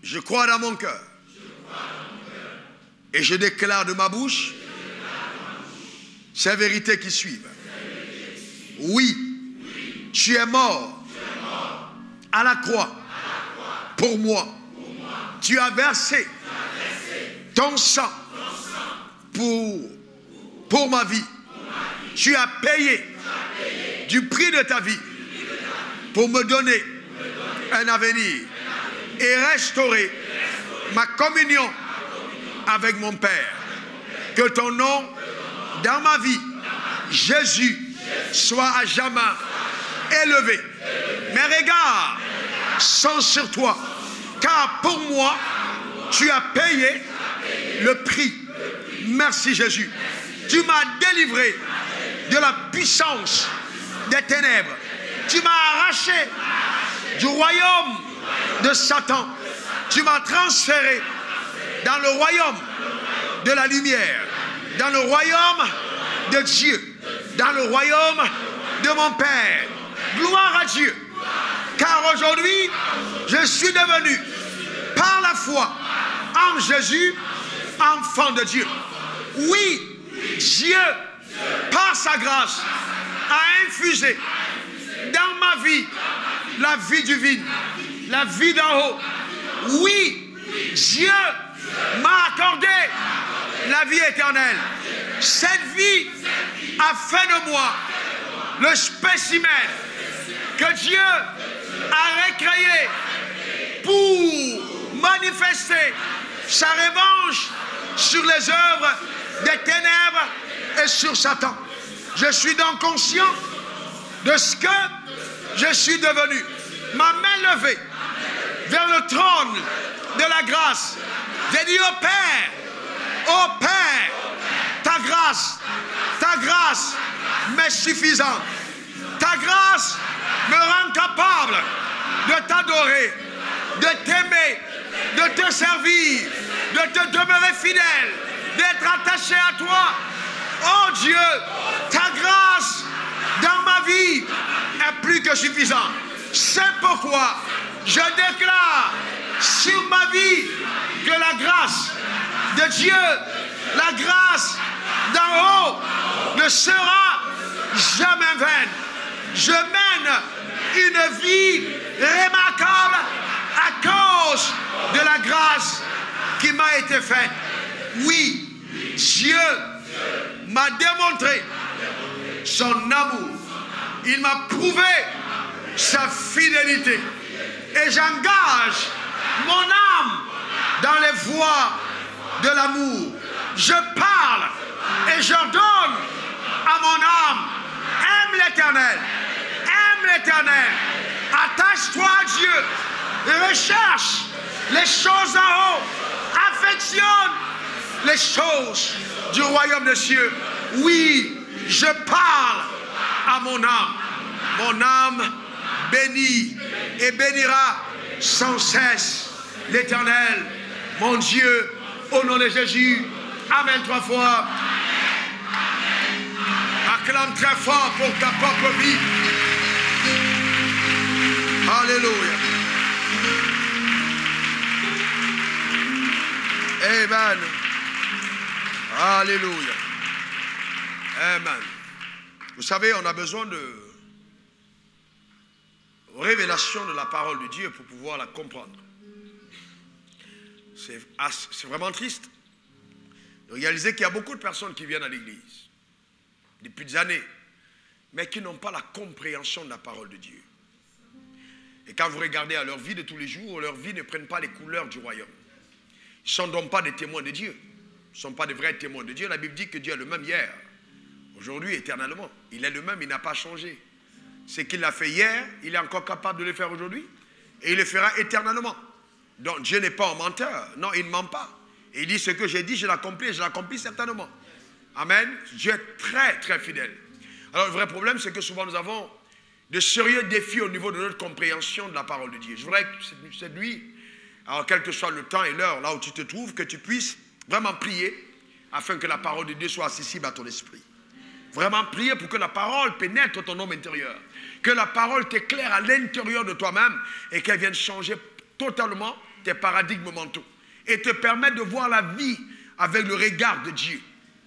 Je crois dans mon cœur. Et je déclare de ma bouche ces vérités qui suivent. Oui, tu es mort à la croix pour moi. Tu as versé ton sang pour ma vie. Tu as payé du prix de ta vie pour me donner un avenir et restaurer ma communion avec mon Père. Que ton nom dans ma vie, Jésus, soit à jamais élevé. Mes regards sont sur toi, car pour moi, tu as payé le prix. Merci Jésus. Tu m'as délivré de la puissance des ténèbres. Tu m'as arraché du royaume de Satan. Tu m'as transféré dans le royaume de la lumière, dans le royaume de Dieu, dans le royaume de mon Père. Gloire à Dieu. Car aujourd'hui, je suis devenu, par la foi en Jésus, enfant de Dieu. Oui, Dieu, par sa grâce, a infusé dans ma vie la vie divine, la vie d'en haut. Oui, Dieu m'a accordé la vie éternelle. Cette vie a fait de moi le spécimen que Dieu a recréé pour manifester sa revanche sur les œuvres des ténèbres et sur Satan. Je suis donc conscient de ce que je suis devenu. Ma main levée vers le trône de la grâce. J'ai dit au Père, ta grâce m'est suffisante. Ta grâce me rend capable de t'adorer, de t'aimer, de te servir, de te demeurer fidèle, d'être attaché à toi. Oh Dieu, ta grâce dans ma vie est plus que suffisante. C'est pourquoi je déclare sur ma vie que la grâce de Dieu, la grâce d'en haut ne sera jamais vaine. Je mène une vie remarquable à cause de la grâce qui m'a été faite. Oui, Dieu m'a démontré son amour. Il m'a prouvé sa fidélité. Et j'engage mon âme dans les voies de l'amour. Je parle et j'ordonne à mon âme, aime l'Éternel, attache-toi à Dieu, recherche les choses en haut, affectionne les choses du royaume des cieux. Oui, je parle à mon âme. Mon âme bénit et bénira sans cesse l'Éternel, mon Dieu, au nom de Jésus. Amen 3 fois. Acclame très fort pour ta propre vie. Alléluia. Amen. Alléluia. Amen. Vous savez, on a besoin de révélation de la parole de Dieu pour pouvoir la comprendre. C'est vraiment triste de réaliser qu'il y a beaucoup de personnes qui viennent à l'église depuis des années, mais qui n'ont pas la compréhension de la parole de Dieu. Et quand vous regardez à leur vie de tous les jours, leur vie ne prenne pas les couleurs du royaume. Ils ne sont donc pas des témoins de Dieu. Ils ne sont pas des vrais témoins de Dieu. La Bible dit que Dieu est le même hier, aujourd'hui, éternellement. Il est le même, il n'a pas changé. Ce qu'il a fait hier, il est encore capable de le faire aujourd'hui. Et il le fera éternellement. Donc Dieu n'est pas un menteur. Non, il ne ment pas. Et il dit ce que j'ai dit, je l'accomplis et je l'accomplis certainement. Amen. Dieu est très, très fidèle. Alors le vrai problème, c'est que souvent nous avons de sérieux défis au niveau de notre compréhension de la parole de Dieu. Je voudrais que cette nuit, alors quel que soit le temps et l'heure là où tu te trouves, que tu puisses vraiment prier afin que la parole de Dieu soit accessible à ton esprit. Vraiment prier pour que la parole pénètre ton homme intérieur. Que la parole t'éclaire à l'intérieur de toi-même et qu'elle vienne changer totalement tes paradigmes mentaux et te permettre de voir la vie avec le regard de Dieu.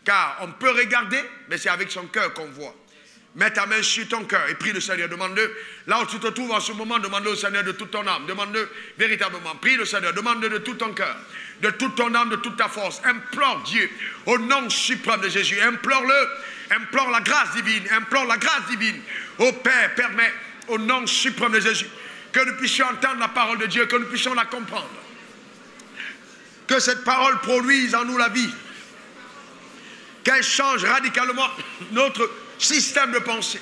Car on peut regarder, mais c'est avec son cœur qu'on voit. Mets ta main sur ton cœur et prie le Seigneur. Demande-le. Là où tu te trouves en ce moment, demande-le au Seigneur de toute ton âme. Demande-le véritablement. Prie le Seigneur. Demande-le de tout ton cœur, de toute ton âme, de toute ta force. Implore Dieu au nom suprême de Jésus. Implore-le. Implore la grâce divine. Implore la grâce divine. Ô Père, permets au nom suprême de Jésus que nous puissions entendre la parole de Dieu, que nous puissions la comprendre. Que cette parole produise en nous la vie. Qu'elle change radicalement notre système de pensée.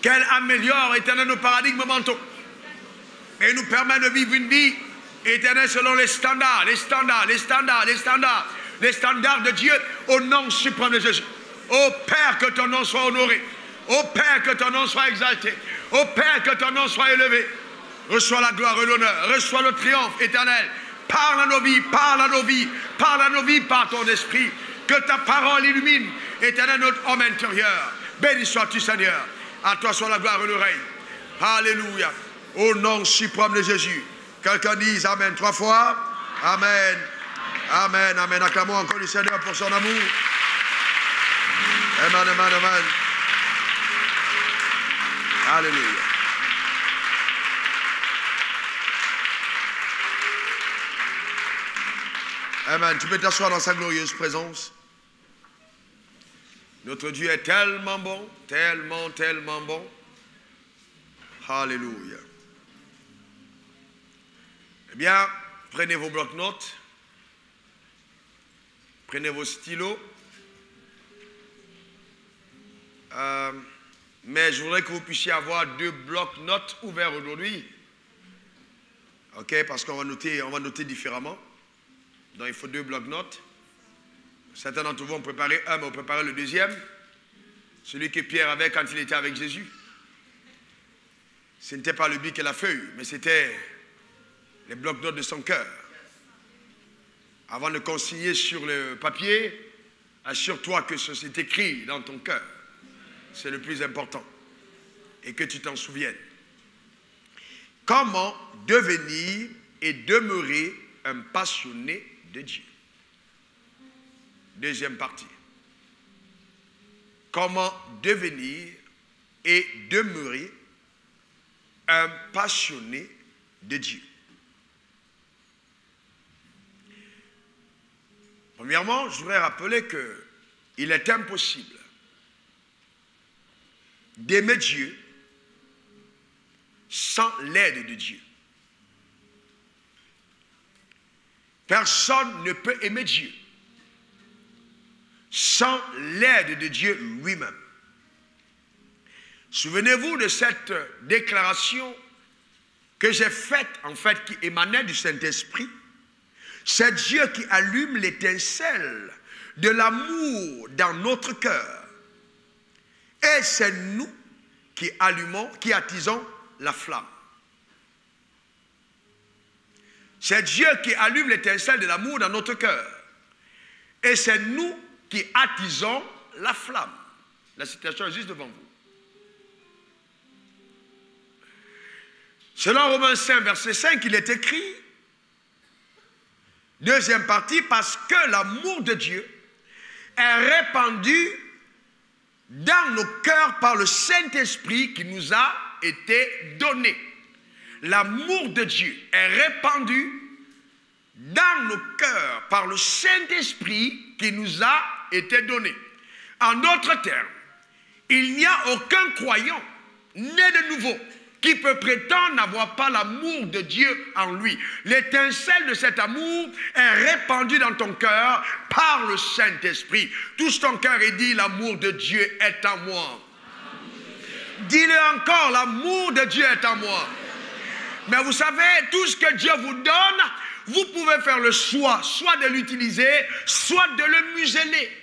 Qu'elle améliore éternel nos paradigmes mentaux. Et nous permet de vivre une vie éternelle selon les standards de Dieu au nom suprême de Jésus. Ô Père, que ton nom soit honoré. Ô Père, que ton nom soit exalté. Ô Père, que ton nom soit élevé. Reçois la gloire et l'honneur. Reçois le triomphe éternel. Parle à nos vies, parle à nos vies, parle à nos vies par ton esprit. Que ta parole illumine, éternel, notre homme intérieur. Béni sois-tu, Seigneur. À toi soit la gloire et le règne. Alléluia. Au nom suprême de Jésus. Quelqu'un dise Amen 3 fois. Amen. Amen. Amen. Acclamons encore le Seigneur pour son amour. Amen, amen, amen. Alléluia. Amen. Tu peux t'asseoir dans sa glorieuse présence. Notre Dieu est tellement bon, tellement, tellement bon. Alléluia. Eh bien, prenez vos blocs-notes. Prenez vos stylos. Mais je voudrais que vous puissiez avoir 2 blocs-notes ouverts aujourd'hui. Ok, parce qu'on va noter différemment. Donc il faut 2 blocs-notes. Certains d'entre vous ont préparé un, mais ont préparé le deuxième. Celui que Pierre avait quand il était avec Jésus. Ce n'était pas le bic et la feuille, mais c'était les blocs-notes de son cœur. Avant de consigner sur le papier, assure-toi que ce s'est écrit dans ton cœur. C'est le plus important. Et que tu t'en souviennes. Comment devenir et demeurer un passionné de Dieu? Deuxième partie. Comment devenir et demeurer un passionné de Dieu? Premièrement, je voudrais rappeler qu'il est impossible d'aimer Dieu sans l'aide de Dieu. Personne ne peut aimer Dieu sans l'aide de Dieu lui-même. Souvenez-vous de cette déclaration que j'ai faite, en fait, qui émanait du Saint-Esprit. C'est Dieu qui allume l'étincelle de l'amour dans notre cœur. Et c'est nous qui allumons, qui attisons la flamme. C'est Dieu qui allume l'étincelle de l'amour dans notre cœur. Et c'est nous qui attisons la flamme. La citation est juste devant vous. Selon Romains 5, verset 5, il est écrit, deuxième partie, parce que l'amour de Dieu est répandu dans nos cœurs par le Saint-Esprit qui nous a été donné. L'amour de Dieu est répandu dans nos cœurs par le Saint-Esprit qui nous a été donné. En d'autres termes, il n'y a aucun croyant né de nouveau qui peut prétendre n'avoir pas l'amour de Dieu en lui. L'étincelle de cet amour est répandue dans ton cœur par le Saint-Esprit. Touche ton cœur et dis, l'amour de Dieu est en moi. Dis-le encore, l'amour de Dieu est en moi. Mais vous savez, tout ce que Dieu vous donne, vous pouvez faire le choix, soit de l'utiliser, soit de le museler.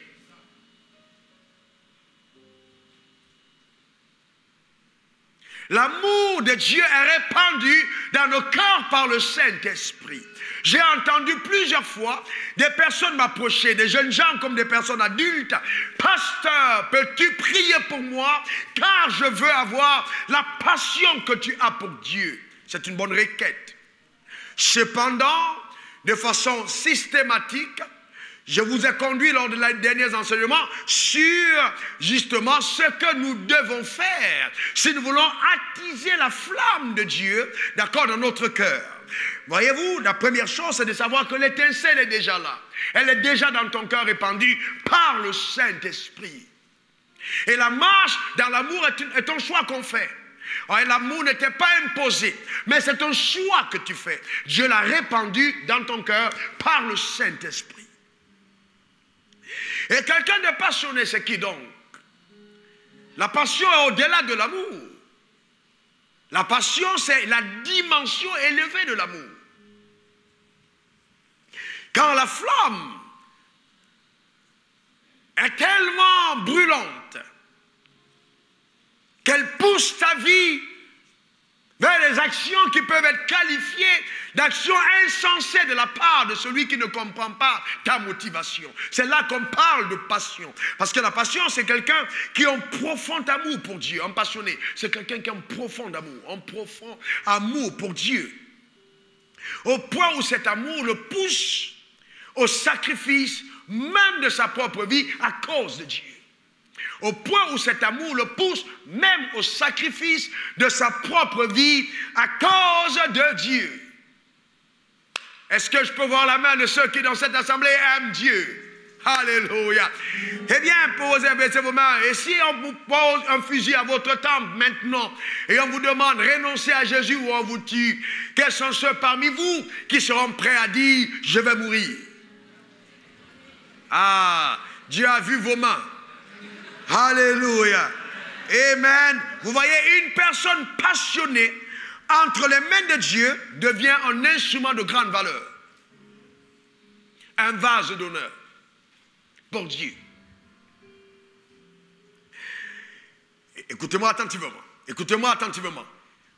L'amour de Dieu est répandu dans nos cœurs par le Saint-Esprit. J'ai entendu plusieurs fois des personnes m'approcher, des jeunes gens comme des personnes adultes. Pasteur, peux-tu prier pour moi car je veux avoir la passion que tu as pour Dieu? C'est une bonne requête. Cependant, de façon systématique, je vous ai conduit lors de les derniers enseignements sur justement ce que nous devons faire si nous voulons attiser la flamme de Dieu, d'accord, dans notre cœur. Voyez-vous, la première chose, c'est de savoir que l'étincelle est déjà là. Elle est déjà dans ton cœur répandue par le Saint-Esprit. Et la marche dans l'amour est un choix qu'on fait. L'amour n'était pas imposé, mais c'est un choix que tu fais. Dieu l'a répandu dans ton cœur par le Saint-Esprit. Et quelqu'un de passionné, c'est qui donc? La passion est au-delà de l'amour. La passion, c'est la dimension élevée de l'amour. Quand la flamme est tellement brûlante qu'elle pousse ta vie vers des actions qui peuvent être qualifiées d'actions insensées de la part de celui qui ne comprend pas ta motivation. C'est là qu'on parle de passion. Parce que la passion, c'est quelqu'un qui a un profond amour pour Dieu. Un passionné, c'est quelqu'un qui a un profond amour pour Dieu. Au point où cet amour le pousse au sacrifice même de sa propre vie à cause de Dieu. Au point où cet amour le pousse même au sacrifice de sa propre vie à cause de Dieu. Est-ce que je peux voir la main de ceux qui dans cette assemblée aiment Dieu? Alléluia. Eh bien, posez vos mains. Et si on vous pose un fusil à votre temple maintenant et on vous demande renoncer à Jésus ou on vous tue, quels sont ceux parmi vous qui seront prêts à dire je vais mourir? Ah, Dieu a vu vos mains. Alléluia. Amen. Vous voyez, une personne passionnée entre les mains de Dieu devient un instrument de grande valeur. Un vase d'honneur pour Dieu. Écoutez-moi attentivement. Écoutez-moi attentivement.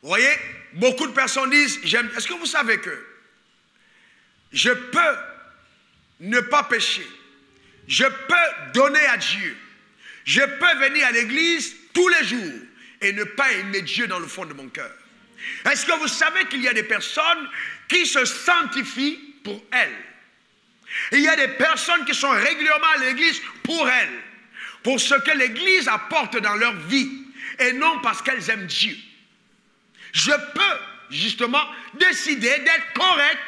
Vous voyez, beaucoup de personnes disent, est-ce que vous savez que je peux ne pas pécher? Je peux donner à Dieu. Je peux venir à l'église tous les jours et ne pas aimer Dieu dans le fond de mon cœur. Est-ce que vous savez qu'il y a des personnes qui se sanctifient pour elles? Il y a des personnes qui sont régulièrement à l'église pour elles, pour ce que l'église apporte dans leur vie et non parce qu'elles aiment Dieu. Je peux justement décider d'être correct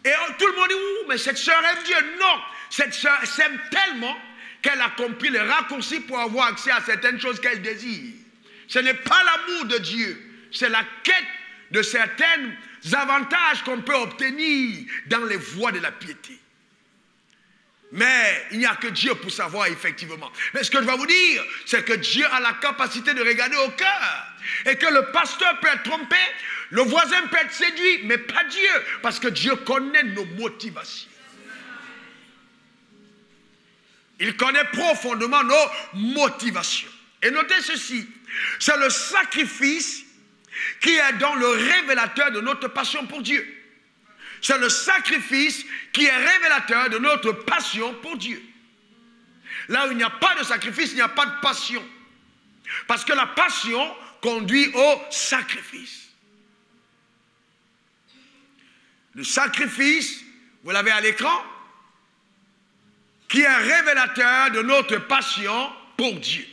et tout le monde dit ouh, mais cette sœur aime Dieu. Non, cette sœur s'aime tellement qu'elle a compris les raccourcis pour avoir accès à certaines choses qu'elle désire. Ce n'est pas l'amour de Dieu, c'est la quête de certains avantages qu'on peut obtenir dans les voies de la piété. Mais il n'y a que Dieu pour savoir effectivement. Mais ce que je vais vous dire, c'est que Dieu a la capacité de regarder au cœur. Et que le pasteur peut être trompé, le voisin peut être séduit, mais pas Dieu. Parce que Dieu connaît nos motivations. Il connaît profondément nos motivations. Et notez ceci, c'est le sacrifice qui est dans le révélateur de notre passion pour Dieu. C'est le sacrifice qui est révélateur de notre passion pour Dieu. Là où il n'y a pas de sacrifice, il n'y a pas de passion. Parce que la passion conduit au sacrifice. Le sacrifice, vous l'avez à l'écran, qui est révélateur de notre passion pour Dieu.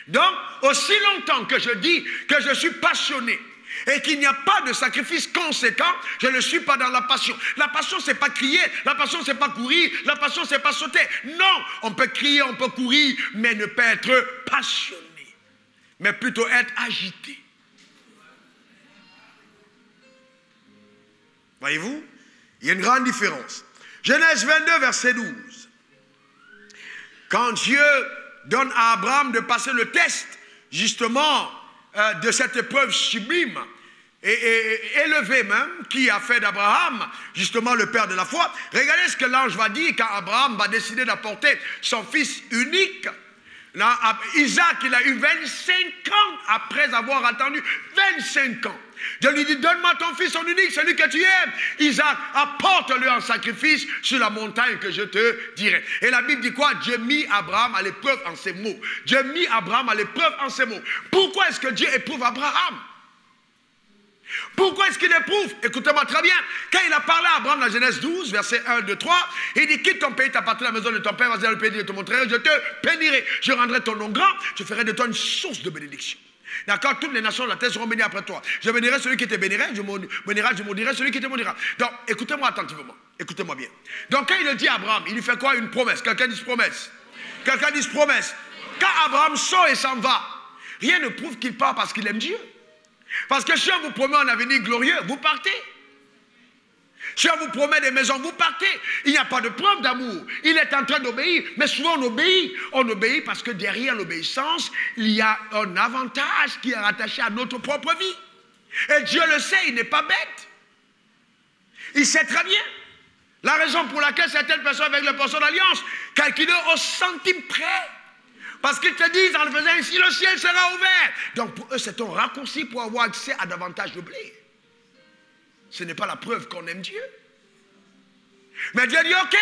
Donc, aussi longtemps que je dis que je suis passionné et qu'il n'y a pas de sacrifice conséquent, je ne suis pas dans la passion. La passion, ce n'est pas crier, la passion, ce n'est pas courir, la passion, ce n'est pas sauter. Non, on peut crier, on peut courir, mais ne pas être passionné, mais plutôt être agité. Voyez-vous, il y a une grande différence. Genèse 22, verset 12. Quand Dieu donne à Abraham de passer le test, justement, de cette épreuve sublime et élevée même, qui a fait d'Abraham, justement, le père de la foi. Regardez ce que l'ange va dire quand Abraham va décider d'apporter son fils unique, Isaac, il a eu 25 ans après avoir attendu. 25 ans. Dieu lui dit, donne-moi ton fils, ton unique, celui que tu aimes. Isaac, apporte-le en sacrifice sur la montagne que je te dirai. Et la Bible dit quoi? Dieu mit Abraham à l'épreuve en ces mots. Dieu mit Abraham à l'épreuve en ces mots. Pourquoi est-ce que Dieu éprouve Abraham? Pourquoi est-ce qu'il éprouve? Écoutez-moi très bien. Quand il a parlé à Abraham dans Genèse 12, verset 1, 2, 3, il dit, quitte ton pays, ta patrie, la maison de ton père, vas-y dans le pays, je te montrerai, je te bénirai. Je rendrai ton nom grand, je ferai de toi une source de bénédiction. D'accord? Toutes les nations de la terre seront bénies après toi. Je bénirai celui qui te bénirait, je maudirai celui qui te maudira. Donc, écoutez-moi attentivement. Écoutez-moi bien. Donc, quand il le dit à Abraham, il lui fait quoi? Une promesse. Quelqu'un dit promesse. Quelqu'un dit promesse. Quand Abraham sort et s'en va, rien ne prouve qu'il part parce qu'il aime Dieu. Parce que si on vous promet un avenir glorieux, vous partez. Si on vous promet des maisons, vous partez. Il n'y a pas de preuve d'amour. Il est en train d'obéir. Mais souvent on obéit. On obéit parce que derrière l'obéissance, il y a un avantage qui est rattaché à notre propre vie. Et Dieu le sait, il n'est pas bête. Il sait très bien. La raison pour laquelle certaines personnes avec le poisson d'alliance calculent au centime près. Parce qu'ils te disent, en le faisant ainsi, le ciel sera ouvert. Donc pour eux, c'est un raccourci pour avoir accès à davantage de blé. Ce n'est pas la preuve qu'on aime Dieu. Mais Dieu dit, ok,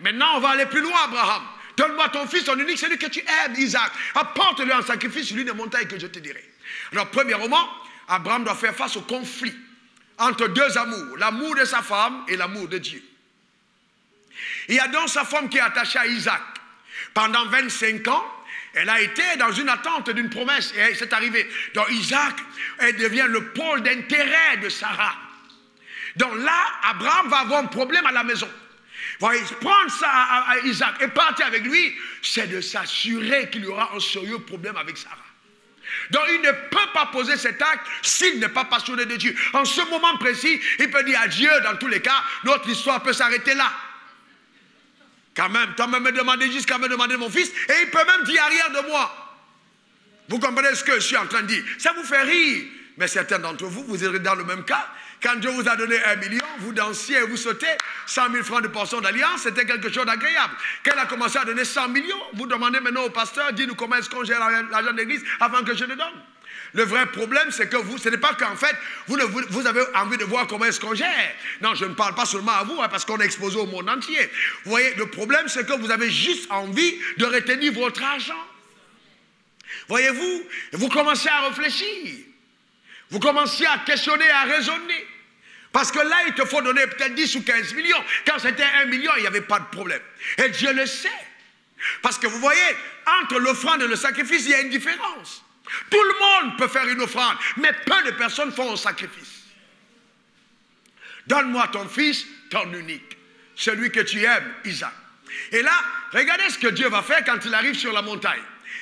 maintenant on va aller plus loin, Abraham. Donne-moi ton fils, ton unique, celui que tu aimes, Isaac. Apporte-le en sacrifice sur l'une des montagnes que je te dirai. Alors, premièrement, Abraham doit faire face au conflit entre deux amours, l'amour de sa femme et l'amour de Dieu. Il y a donc sa femme qui est attachée à Isaac. Pendant 25 ans, elle a été dans une attente d'une promesse et c'est arrivé. Donc Isaac, elle devient le pôle d'intérêt de Sarah. Donc là, Abraham va avoir un problème à la maison. Voyez, prendre ça à Isaac et partir avec lui, c'est de s'assurer qu'il y aura un sérieux problème avec Sarah. Donc il ne peut pas poser cet acte s'il n'est pas passionné de Dieu. En ce moment précis, il peut dire à Dieu, dans tous les cas, notre histoire peut s'arrêter là. Quand même, toi même me demander jusqu'à me demander mon fils, et il peut même dire arrière de moi. Vous comprenez ce que je suis en train de dire? Ça vous fait rire, mais certains d'entre vous, vous êtes dans le même cas. Quand Dieu vous a donné 1 million, vous dansiez et vous sautez, 100 000 francs de portion d'alliance, c'était quelque chose d'agréable. Quand il a commencé à donner 100 millions, vous demandez maintenant au pasteur, dis-nous comment est-ce qu'on gère l'argent de l'église avant que je le donne. Le vrai problème, c'est que vous, ce n'est pas qu'en fait, vous avez envie de voir comment est-ce qu'on gère. Non, je ne parle pas seulement à vous, hein, parce qu'on est exposé au monde entier. Vous voyez, le problème, c'est que vous avez juste envie de retenir votre argent. Voyez-vous, vous commencez à réfléchir. Vous commencez à questionner, à raisonner. Parce que là, il te faut donner peut-être 10 ou 15 millions. Quand c'était 1 million, il n'y avait pas de problème. Et Dieu le sait. Parce que vous voyez, entre l'offrande et le sacrifice, il y a une différence. Tout le monde peut faire une offrande, mais peu de personnes font un sacrifice. Donne-moi ton fils, ton unique, celui que tu aimes, Isaac. Et là, regardez ce que Dieu va faire quand il arrive sur la montagne.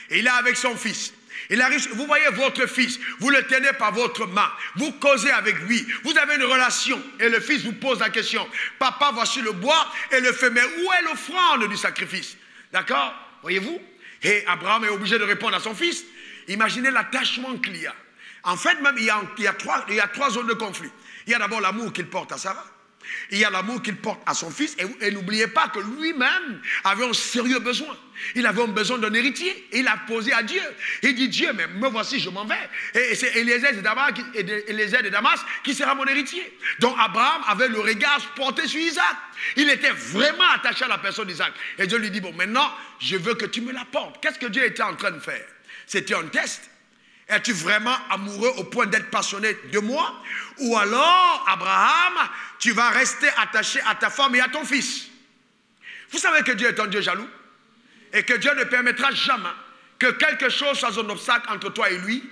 Et il est avec son fils. Il arrive, vous voyez votre fils, vous le tenez par votre main, vous causez avec lui, vous avez une relation. Et le fils vous pose la question, papa, voici le bois et le feu, mais où est l'offrande du sacrifice? D'accord? Voyez-vous? Et Abraham est obligé de répondre à son fils. Imaginez l'attachement qu'il y a. En fait, même, il y a trois zones de conflit. Il y a d'abord l'amour qu'il porte à Sarah. Il y a l'amour qu'il porte à son fils. Et n'oubliez pas que lui-même avait un sérieux besoin. Il avait un besoin d'un héritier. Et il a posé à Dieu. Il dit, Dieu, mais me voici, je m'en vais. Et c'est Eliezer de Damas qui sera mon héritier. Donc Abraham avait le regard porté sur Isaac. Il était vraiment attaché à la personne d'Isaac. Et Dieu lui dit, bon, maintenant, je veux que tu me l'apportes. Qu'est-ce que Dieu était en train de faire? C'était un test. Es-tu vraiment amoureux au point d'être passionné de moi? Ou alors, Abraham, tu vas rester attaché à ta femme et à ton fils? Vous savez que Dieu est un Dieu jaloux et que Dieu ne permettra jamais que quelque chose soit un obstacle entre toi et lui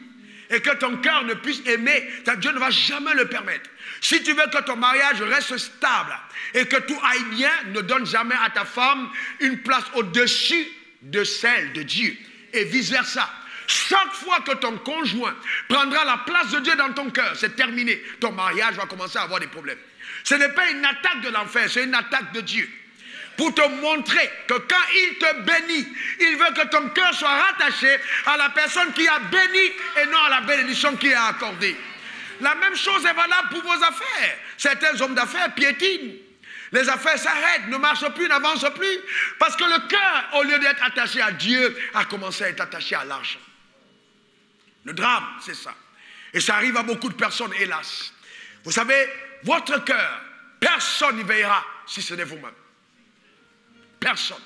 et que ton cœur ne puisse aimer. Dieu ne va jamais le permettre. Si tu veux que ton mariage reste stable et que tout aille bien, ne donne jamais à ta femme une place au-dessus de celle de Dieu et vice-versa. Chaque fois que ton conjoint prendra la place de Dieu dans ton cœur, c'est terminé. Ton mariage va commencer à avoir des problèmes. Ce n'est pas une attaque de l'enfer, c'est une attaque de Dieu. Pour te montrer que quand il te bénit, il veut que ton cœur soit rattaché à la personne qui a béni et non à la bénédiction qui est accordée. La même chose est valable pour vos affaires. Certains hommes d'affaires piétinent. Les affaires s'arrêtent, ne marchent plus, n'avancent plus. Parce que le cœur, au lieu d'être attaché à Dieu, a commencé à être attaché à l'argent. Le drame, c'est ça. Et ça arrive à beaucoup de personnes, hélas. Vous savez, votre cœur, personne n'y veillera si ce n'est vous-même. Personne.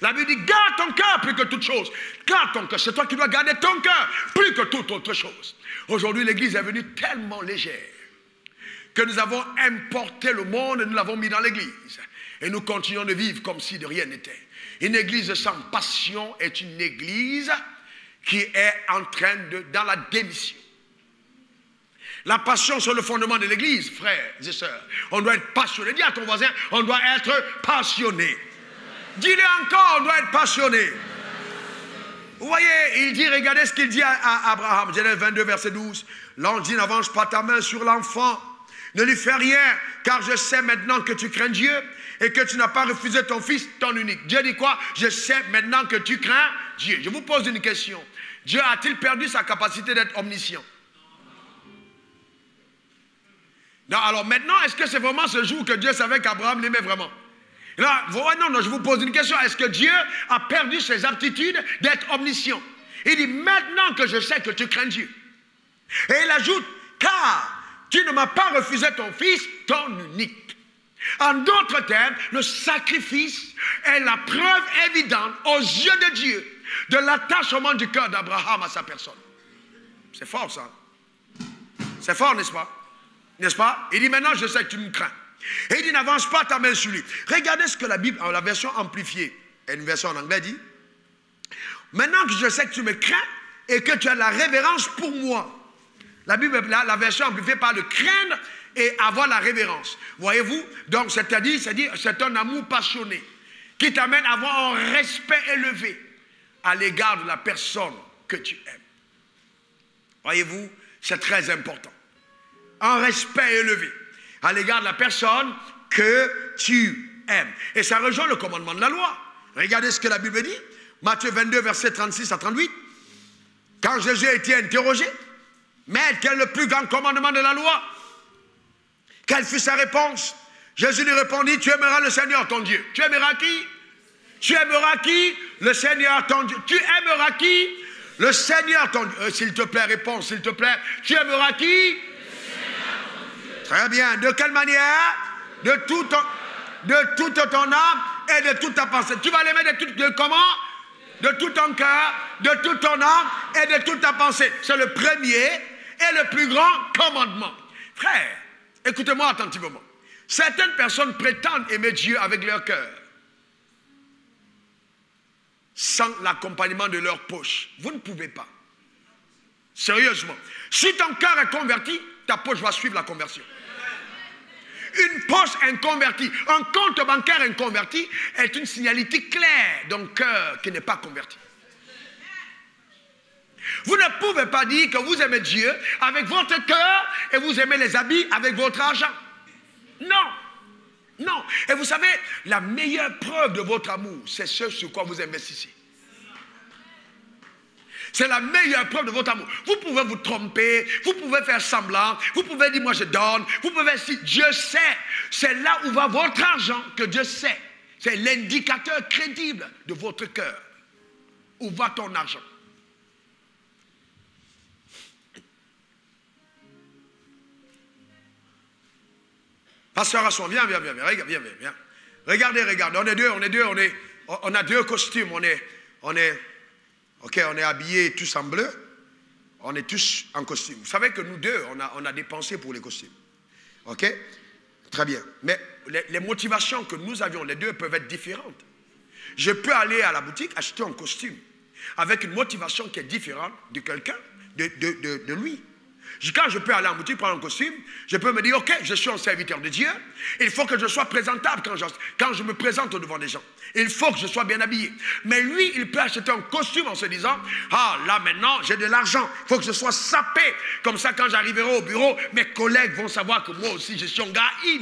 La Bible dit, garde ton cœur plus que toute chose. Garde ton cœur. C'est toi qui dois garder ton cœur plus que toute autre chose. Aujourd'hui, l'église est venue tellement légère que nous avons importé le monde et nous l'avons mis dans l'église. Et nous continuons de vivre comme si de rien n'était. Une église sans passion est une église qui est en train dans la démission. La passion, c'est le fondement de l'église, frères et sœurs. On doit être passionné. Dis à ton voisin, on doit être passionné. Dis-le encore, on doit être passionné. Vous voyez, il dit, regardez ce qu'il dit à Abraham. Genèse 22, verset 12. L'ange dit, n'avance pas ta main sur l'enfant. Ne lui fais rien, car je sais maintenant que tu crains Dieu et que tu n'as pas refusé ton fils, ton unique. Dieu dit quoi? Je sais maintenant que tu crains Dieu. Je vous pose une question. Dieu a-t-il perdu sa capacité d'être omniscient? Non, alors maintenant, est-ce que c'est vraiment ce jour que Dieu savait qu'Abraham l'aimait vraiment? Là, non, je vous pose une question. Est-ce que Dieu a perdu ses aptitudes d'être omniscient? Il dit, maintenant que je sais que tu crains Dieu. Et il ajoute, car tu ne m'as pas refusé ton fils, ton unique. En d'autres termes, le sacrifice est la preuve évidente aux yeux de Dieu de l'attachement du cœur d'Abraham à sa personne. C'est fort ça. C'est fort, n'est-ce pas? N'est-ce pas? Il dit maintenant je sais que tu me crains. Et il dit n'avance pas ta main sur lui. Regardez ce que la Bible, la version amplifiée, et une version en anglais dit. Maintenant que je sais que tu me crains et que tu as la révérence pour moi. La Bible, la version amplifiée parle de craindre et avoir la révérence. Voyez-vous? Donc c'est-à-dire, c'est un amour passionné qui t'amène à avoir un respect élevé à l'égard de la personne que tu aimes. Voyez-vous? C'est très important. Un respect élevé à l'égard de la personne que tu aimes. Et ça rejoint le commandement de la loi. Regardez ce que la Bible dit. Matthieu 22, versets 36 à 38. Quand Jésus a été interrogé, Maître, quel est le plus grand commandement de la loi? Quelle fut sa réponse? Jésus lui répondit, tu aimeras le Seigneur ton Dieu. Tu aimeras qui? Tu aimeras qui? Le Seigneur ton Dieu. Tu aimeras qui? Le Seigneur ton Dieu. S'il te plaît, réponds, s'il te plaît. Tu aimeras qui? Très bien. De quelle manière? De toute ton âme et de toute ta pensée. Tu vas l'aimer comment? De tout ton cœur, de toute ton âme et de toute ta pensée. C'est le premier et le plus grand commandement. Frère, écoutez-moi attentivement. Certaines personnes prétendent aimer Dieu avec leur cœur, sans l'accompagnement de leur poche. Vous ne pouvez pas. Sérieusement. Si ton cœur est converti, ta poche va suivre la conversion. Une poche inconvertie, un compte bancaire inconverti est une signalité claire d'un cœur qui n'est pas converti. Vous ne pouvez pas dire que vous aimez Dieu avec votre cœur et vous aimez les habits avec votre argent. Non. Non. Et vous savez, la meilleure preuve de votre amour, c'est ce sur quoi vous investissez. C'est la meilleure preuve de votre amour. Vous pouvez vous tromper, vous pouvez faire semblant, vous pouvez dire moi je donne, vous pouvez dire Dieu sait. C'est là où va votre argent que Dieu sait. C'est l'indicateur crédible de votre cœur. Où va ton argent? Pasteur Asson, viens. Regardez. On a deux costumes, on est habillés tous en bleu. On est tous en costume. Vous savez que nous deux, on a dépensé pour les costumes. Ok? Très bien. Mais les motivations que nous avions, les deux, peuvent être différentes. Je peux aller à la boutique acheter un costume avec une motivation qui est différente de quelqu'un, de lui. Quand je peux aller en boutique prendre un costume, je peux me dire, ok, je suis un serviteur de Dieu. Il faut que je sois présentable quand je me présente devant des gens. Il faut que je sois bien habillé. Mais lui, il peut acheter un costume en se disant, ah là maintenant, j'ai de l'argent. Il faut que je sois sapé. Comme ça, quand j'arriverai au bureau, mes collègues vont savoir que moi aussi, je suis un gars in.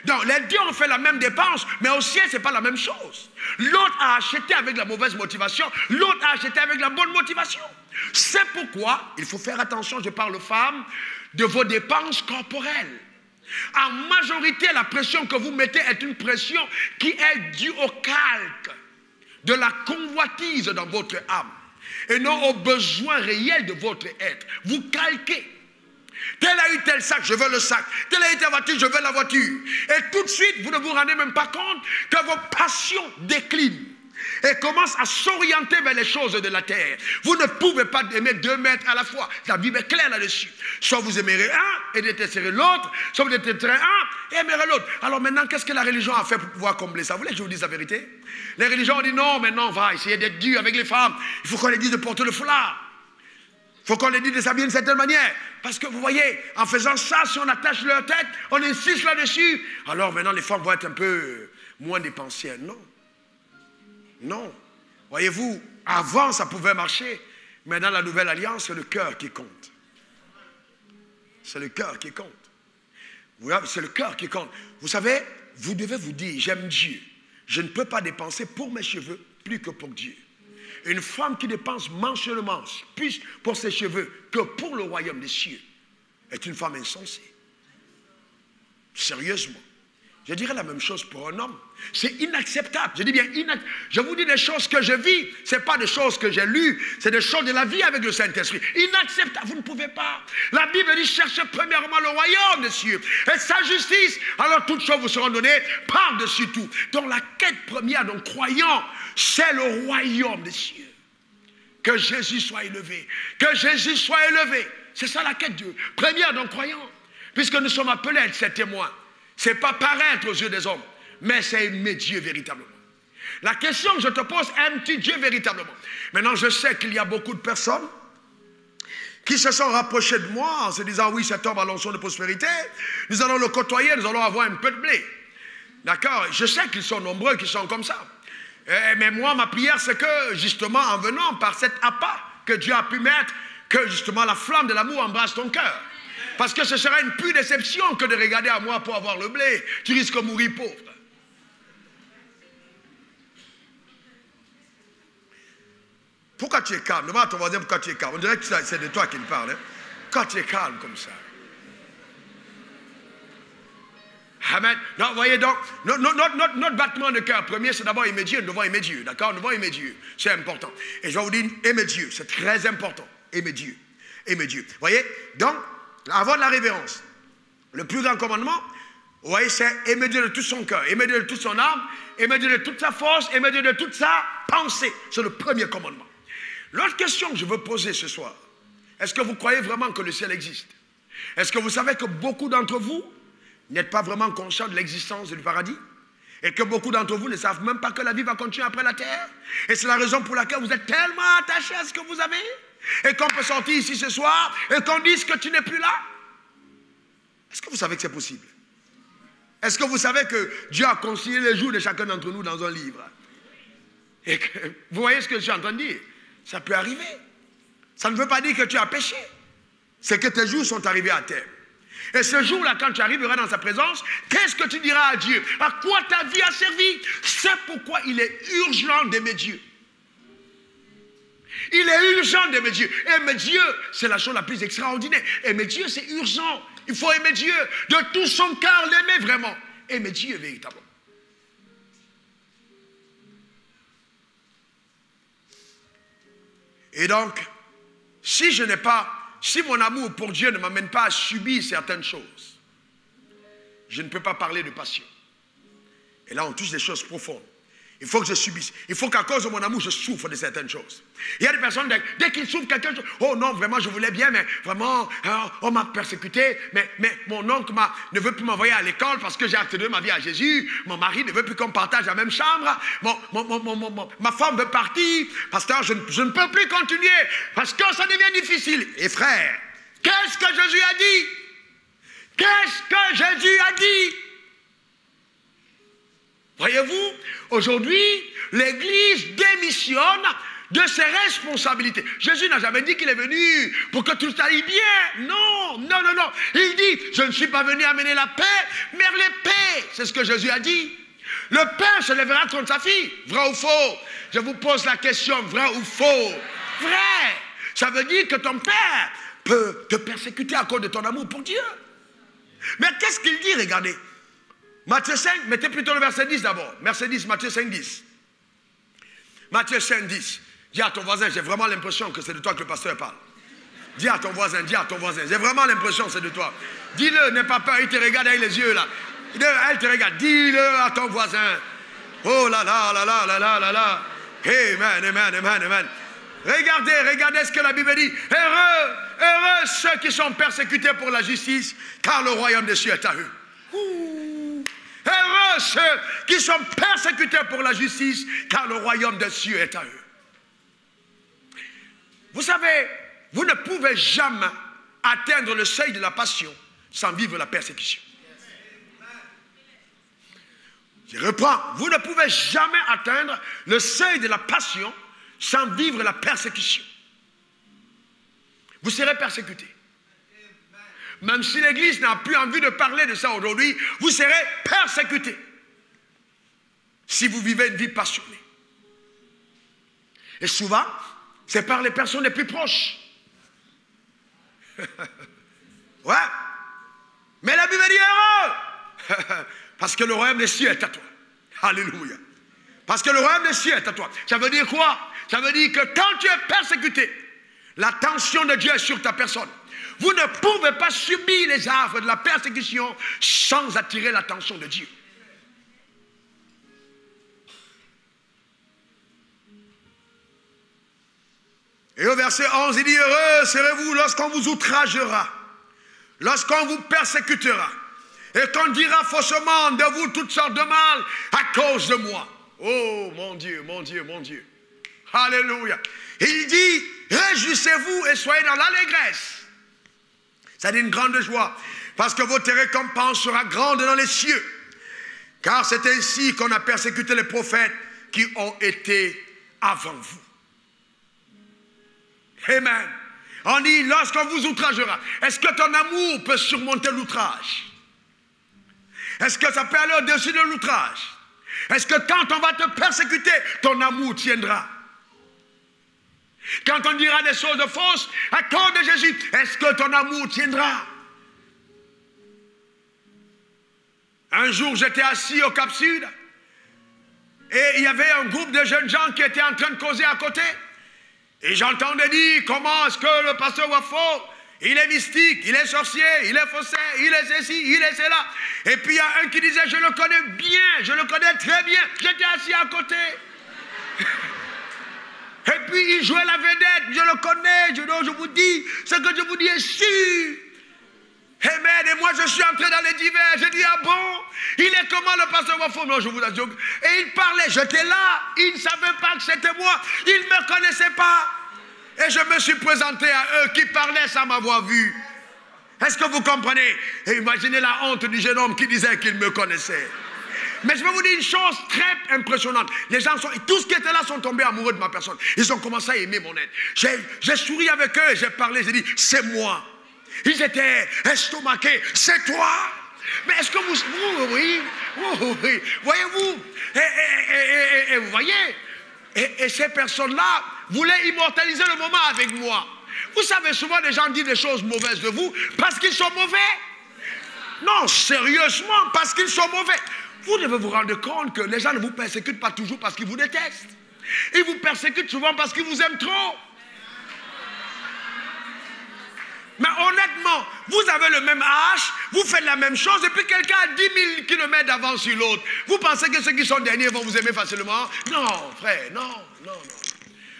Donc, les deux ont fait la même dépense, mais au ciel, ce n'est pas la même chose. L'autre a acheté avec la mauvaise motivation, l'autre a acheté avec la bonne motivation. C'est pourquoi il faut faire attention, je parle aux femmes, de vos dépenses corporelles. En majorité, la pression que vous mettez est une pression qui est due au calque de la convoitise dans votre âme et non aux besoins réels de votre être. Vous calquez. Tel a eu tel sac, je veux le sac. Tel a eu telle voiture, je veux la voiture. Et tout de suite, vous ne vous rendez même pas compte que vos passions déclinent et commencent à s'orienter vers les choses de la terre. Vous ne pouvez pas aimer 2 maîtres à la fois. La Bible est claire là-dessus. Soit vous aimerez un et détesterez l'autre, soit vous détesterez un et aimerez l'autre. Alors maintenant, qu'est-ce que la religion a fait pour pouvoir combler ça? Vous voulez que je vous dise la vérité? Les religions ont dit non, maintenant on va essayer d'être dur avec les femmes. Il faut qu'on les dise de porter le foulard. Il faut qu'on les dise de s'habiller d'une certaine manière. Parce que vous voyez, en faisant ça, si on attache leur tête, on insiste là-dessus. Alors maintenant, les femmes vont être un peu moins dépensières. Non. Non. Voyez-vous, avant, ça pouvait marcher. Mais dans la nouvelle alliance, c'est le cœur qui compte. C'est le cœur qui compte. C'est le cœur qui compte. Vous savez, vous devez vous dire, j'aime Dieu. Je ne peux pas dépenser pour mes cheveux plus que pour Dieu. Une femme qui dépense mensuellement plus pour ses cheveux que pour le royaume des cieux est une femme insensée. Sérieusement. Je dirais la même chose pour un homme. C'est inacceptable. Je dis bien inacceptable. Je vous dis des choses que je vis. Ce n'est pas des choses que j'ai lues. C'est des choses de la vie avec le Saint-Esprit. Inacceptable. Vous ne pouvez pas. La Bible dit cherchez premièrement le royaume des cieux et sa justice. Alors toutes choses vous seront données par-dessus tout. Donc la quête première d'un croyant, c'est le royaume des cieux. Que Jésus soit élevé. Que Jésus soit élevé. C'est ça la quête première d'un croyant. Puisque nous sommes appelés à être ses témoins. Ce n'est pas paraître aux yeux des hommes, mais c'est aimer Dieu véritablement. La question que je te pose, aimes-tu Dieu véritablement? Maintenant, je sais qu'il y a beaucoup de personnes qui se sont rapprochées de moi en se disant, oui, cet homme a l'onction de prospérité, nous allons le côtoyer, nous allons avoir un peu de blé. D'accord? Je sais qu'ils sont nombreux qui sont comme ça. Mais moi, ma prière, c'est que, justement, en venant par cet appât que Dieu a pu mettre, que, justement, la flamme de l'amour embrasse ton cœur. Parce que ce serait une pure déception que de regarder à moi pour avoir le blé. Tu risques de mourir pauvre. Pourquoi tu es calme? Demande à ton voisin pourquoi tu es calme. On dirait que c'est de toi qu'il parle. Hein? Pourquoi tu es calme comme ça? Amen. Non, vous voyez donc, notre battement de cœur premier, c'est d'abord aimer Dieu. Nous devons aimer Dieu. D'accord? Nous devons aimer Dieu. C'est important. Et je vais vous dire, aimer Dieu. C'est très important. Aimer Dieu. Aimer Dieu. Vous voyez? Donc, avoir de la révérence. Le plus grand commandement, vous voyez, c'est aimer Dieu de tout son cœur, aimer Dieu de toute son âme, aimer Dieu de toute sa force, aimer Dieu de toute sa pensée. C'est le premier commandement. L'autre question que je veux poser ce soir, est-ce que vous croyez vraiment que le ciel existe? Est-ce que vous savez que beaucoup d'entre vous n'êtes pas vraiment conscients de l'existence du paradis? Et que beaucoup d'entre vous ne savent même pas que la vie va continuer après la terre? Et c'est la raison pour laquelle vous êtes tellement attachés à ce que vous avez? Et qu'on peut sortir ici ce soir et qu'on dise que tu n'es plus là? Est-ce que vous savez que c'est possible? Est-ce que vous savez que Dieu a consigné les jours de chacun d'entre nous dans un livre? Et que, vous voyez ce que je suis en train de dire? Ça peut arriver. Ça ne veut pas dire que tu as péché. C'est que tes jours sont arrivés à terme. Et ce jour-là, quand tu arriveras dans sa présence, qu'est-ce que tu diras à Dieu? À quoi ta vie a servi? C'est pourquoi il est urgent d'aimer Dieu. Il est urgent d'aimer Dieu. Aimer Dieu, c'est la chose la plus extraordinaire. Aimer Dieu, c'est urgent. Il faut aimer Dieu de tout son cœur, l'aimer vraiment. Aimer Dieu véritablement. Et donc, si mon amour pour Dieu ne m'amène pas à subir certaines choses, je ne peux pas parler de passion. Et là, on touche des choses profondes. Il faut que je subisse. Il faut qu'à cause de mon amour, je souffre de certaines choses. Il y a des personnes, dès qu'ils souffrent quelque chose, oh non, vraiment, je voulais bien, mais vraiment, on m'a persécuté, mais mon oncle ne veut plus m'envoyer à l'école parce que j'ai accédé ma vie à Jésus, mon mari ne veut plus qu'on partage la même chambre, ma femme veut partir, pasteur, je ne peux plus continuer parce que ça devient difficile. Et frère, qu'est-ce que Jésus a dit? Qu'est-ce que Jésus a dit? Voyez-vous, aujourd'hui, l'Église démissionne de ses responsabilités. Jésus n'a jamais dit qu'il est venu pour que tout aille bien. Non, non, non, non. Il dit, je ne suis pas venu amener la paix, mais l'épée. C'est ce que Jésus a dit. Le père se lèvera contre sa fille. Vrai ou faux? Je vous pose la question, vrai ou faux? Vrai. Ça veut dire que ton père peut te persécuter à cause de ton amour pour Dieu. Mais qu'est-ce qu'il dit, regardez. Matthieu 5, mettez plutôt le verset 10 d'abord. Verset 10, Matthieu 5, 10. Matthieu 5, 10. Dis à ton voisin, j'ai vraiment l'impression que c'est de toi que le pasteur parle. Dis à ton voisin, j'ai vraiment l'impression que c'est de toi. Dis-le, n'aie pas peur, il te regarde avec les yeux là. Elle te regarde, dis-le à ton voisin. Oh là là là là là là là là. Amen, amen, amen, amen. Regardez ce que la Bible dit. Heureux ceux qui sont persécutés pour la justice, car le royaume des cieux est à eux. Heureux ceux qui sont persécutés pour la justice, car le royaume des cieux est à eux. Vous savez, vous ne pouvez jamais atteindre le seuil de la passion sans vivre la persécution. Je reprends, vous ne pouvez jamais atteindre le seuil de la passion sans vivre la persécution. Vous serez persécuté. Même si l'Église n'a plus envie de parler de ça aujourd'hui, vous serez persécuté si vous vivez une vie passionnée. Et souvent, c'est par les personnes les plus proches. Ouais. Mais la Bible dit heureux. Parce que le royaume des cieux est à toi. Alléluia. Parce que le royaume des cieux est à toi. Ça veut dire quoi? Ça veut dire que quand tu es persécuté, l'attention de Dieu est sur ta personne. Vous ne pouvez pas subir les affres de la persécution sans attirer l'attention de Dieu. Et au verset 11, il dit, heureux serez-vous lorsqu'on vous outragera, lorsqu'on vous persécutera, et qu'on dira faussement de vous toutes sortes de mal à cause de moi. Oh mon Dieu, mon Dieu, mon Dieu. Alléluia. Il dit, réjouissez-vous et soyez dans l'allégresse. Ça dit une grande joie, parce que votre récompense sera grande dans les cieux. Car c'est ainsi qu'on a persécuté les prophètes qui ont été avant vous. Amen. On dit, lorsqu'on vous outragera, est-ce que ton amour peut surmonter l'outrage? Est-ce que ça peut aller au-dessus de l'outrage? Est-ce que quand on va te persécuter, ton amour tiendra? Quand on dira des choses fausses à cause de Jésus, est-ce que ton amour tiendra? Un jour, j'étais assis au Cap Sud et il y avait un groupe de jeunes gens qui étaient en train de causer à côté. Et j'entendais dire comment est-ce que le pasteur Wafo, il est mystique, il est sorcier, il est faussaire, il est ceci, il est cela. Et puis il y a un qui disait, je le connais bien, je le connais très bien. J'étais assis à côté. Et puis il jouait la vedette, je le connais, je vous dis, ce que je vous dis est sûr. Amen. Et moi je suis entré dans les divers, je dis, ah bon, il est comment le pasteur Wafo? Non, je vous assure. Et il parlait, j'étais là, il ne savait pas que c'était moi, il ne me connaissait pas. Et je me suis présenté à eux qui parlaient sans m'avoir vu. Est-ce que vous comprenez? Et imaginez la honte du jeune homme qui disait qu'il me connaissait. Mais je vais vous dire une chose très impressionnante. Les gens tous qui étaient là sont tombés amoureux de ma personne. Ils ont commencé à aimer mon aide. J'ai souri avec eux, j'ai parlé, j'ai dit, c'est moi. Ils étaient estomaqués, c'est toi. Mais est-ce que oui, voyez-vous, et vous voyez, et ces personnes-là voulaient immortaliser le moment avec moi. Vous savez, souvent les gens disent des choses mauvaises de vous parce qu'ils sont mauvais. Non, sérieusement, parce qu'ils sont mauvais. Vous devez vous rendre compte que les gens ne vous persécutent pas toujours parce qu'ils vous détestent. Ils vous persécutent souvent parce qu'ils vous aiment trop. Mais honnêtement, vous avez le même âge, vous faites la même chose, et puis quelqu'un a 10 000 kilomètres d'avance sur l'autre. Vous pensez que ceux qui sont derniers vont vous aimer facilement? Non, frère, non.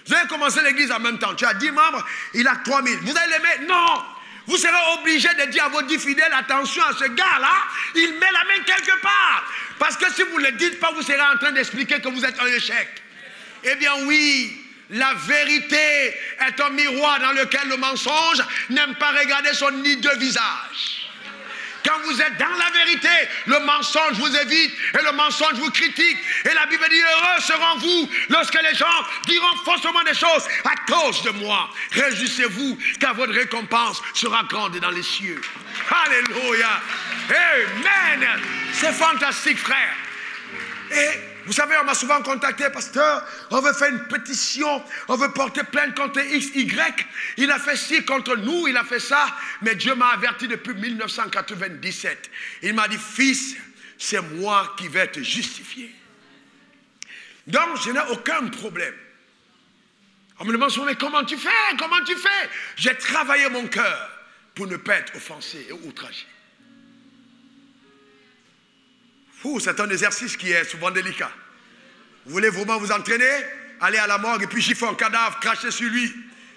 Vous avez commencé l'église en même temps. Tu as 10 membres, il a 3 000. Vous allez l'aimer? Non. Vous serez obligé de dire à vos 10 fidèles, attention à ce gars-là, il met la main quelque part. Parce que si vous ne le dites pas, vous serez en train d'expliquer que vous êtes un échec. Eh bien oui. La vérité est un miroir dans lequel le mensonge n'aime pas regarder son hideux visage. Quand vous êtes dans la vérité, le mensonge vous évite et le mensonge vous critique. Et la Bible dit, heureux seront-vous lorsque les gens diront faussement des choses à cause de moi. Réjouissez-vous car votre récompense sera grande dans les cieux. Alléluia. Amen. C'est fantastique, frère. Et Vous savez, on m'a souvent contacté, pasteur, on veut faire une pétition, on veut porter plainte contre X, Y. Il a fait ci contre nous, il a fait ça. Mais Dieu m'a averti depuis 1997. Il m'a dit, fils, c'est moi qui vais te justifier. Donc, je n'ai aucun problème. On me demande souvent, mais comment tu fais? Comment tu fais? J'ai travaillé mon cœur pour ne pas être offensé et outragé. C'est un exercice qui est souvent délicat. Vous voulez vraiment vous entraîner? Allez à la morgue et puis gifler un cadavre, cracher sur lui.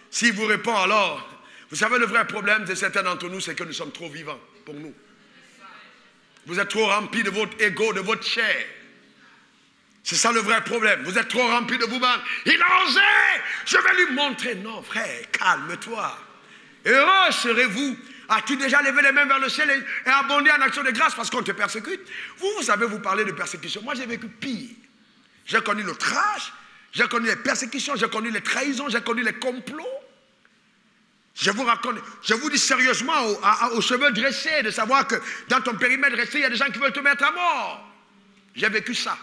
S'il vous répond alors, vous savez le vrai problème de certains d'entre nous, c'est que nous sommes trop vivants pour nous. Vous êtes trop remplis de votre ego, de votre chair. C'est ça le vrai problème. Vous êtes trop remplis de vous-même. Il a osé, je vais lui montrer. Non frère, calme-toi. Heureux serez-vous. As-tu déjà levé les mains vers le ciel et abondé en action de grâce parce qu'on te persécute? Vous savez vous parler de persécution. Moi, j'ai vécu pire. J'ai connu l'outrage, j'ai connu les persécutions, j'ai connu les trahisons, j'ai connu les complots. Je vous raconte, je vous dis sérieusement aux cheveux dressés de savoir que dans ton périmètre resté, il y a des gens qui veulent te mettre à mort. J'ai vécu ça.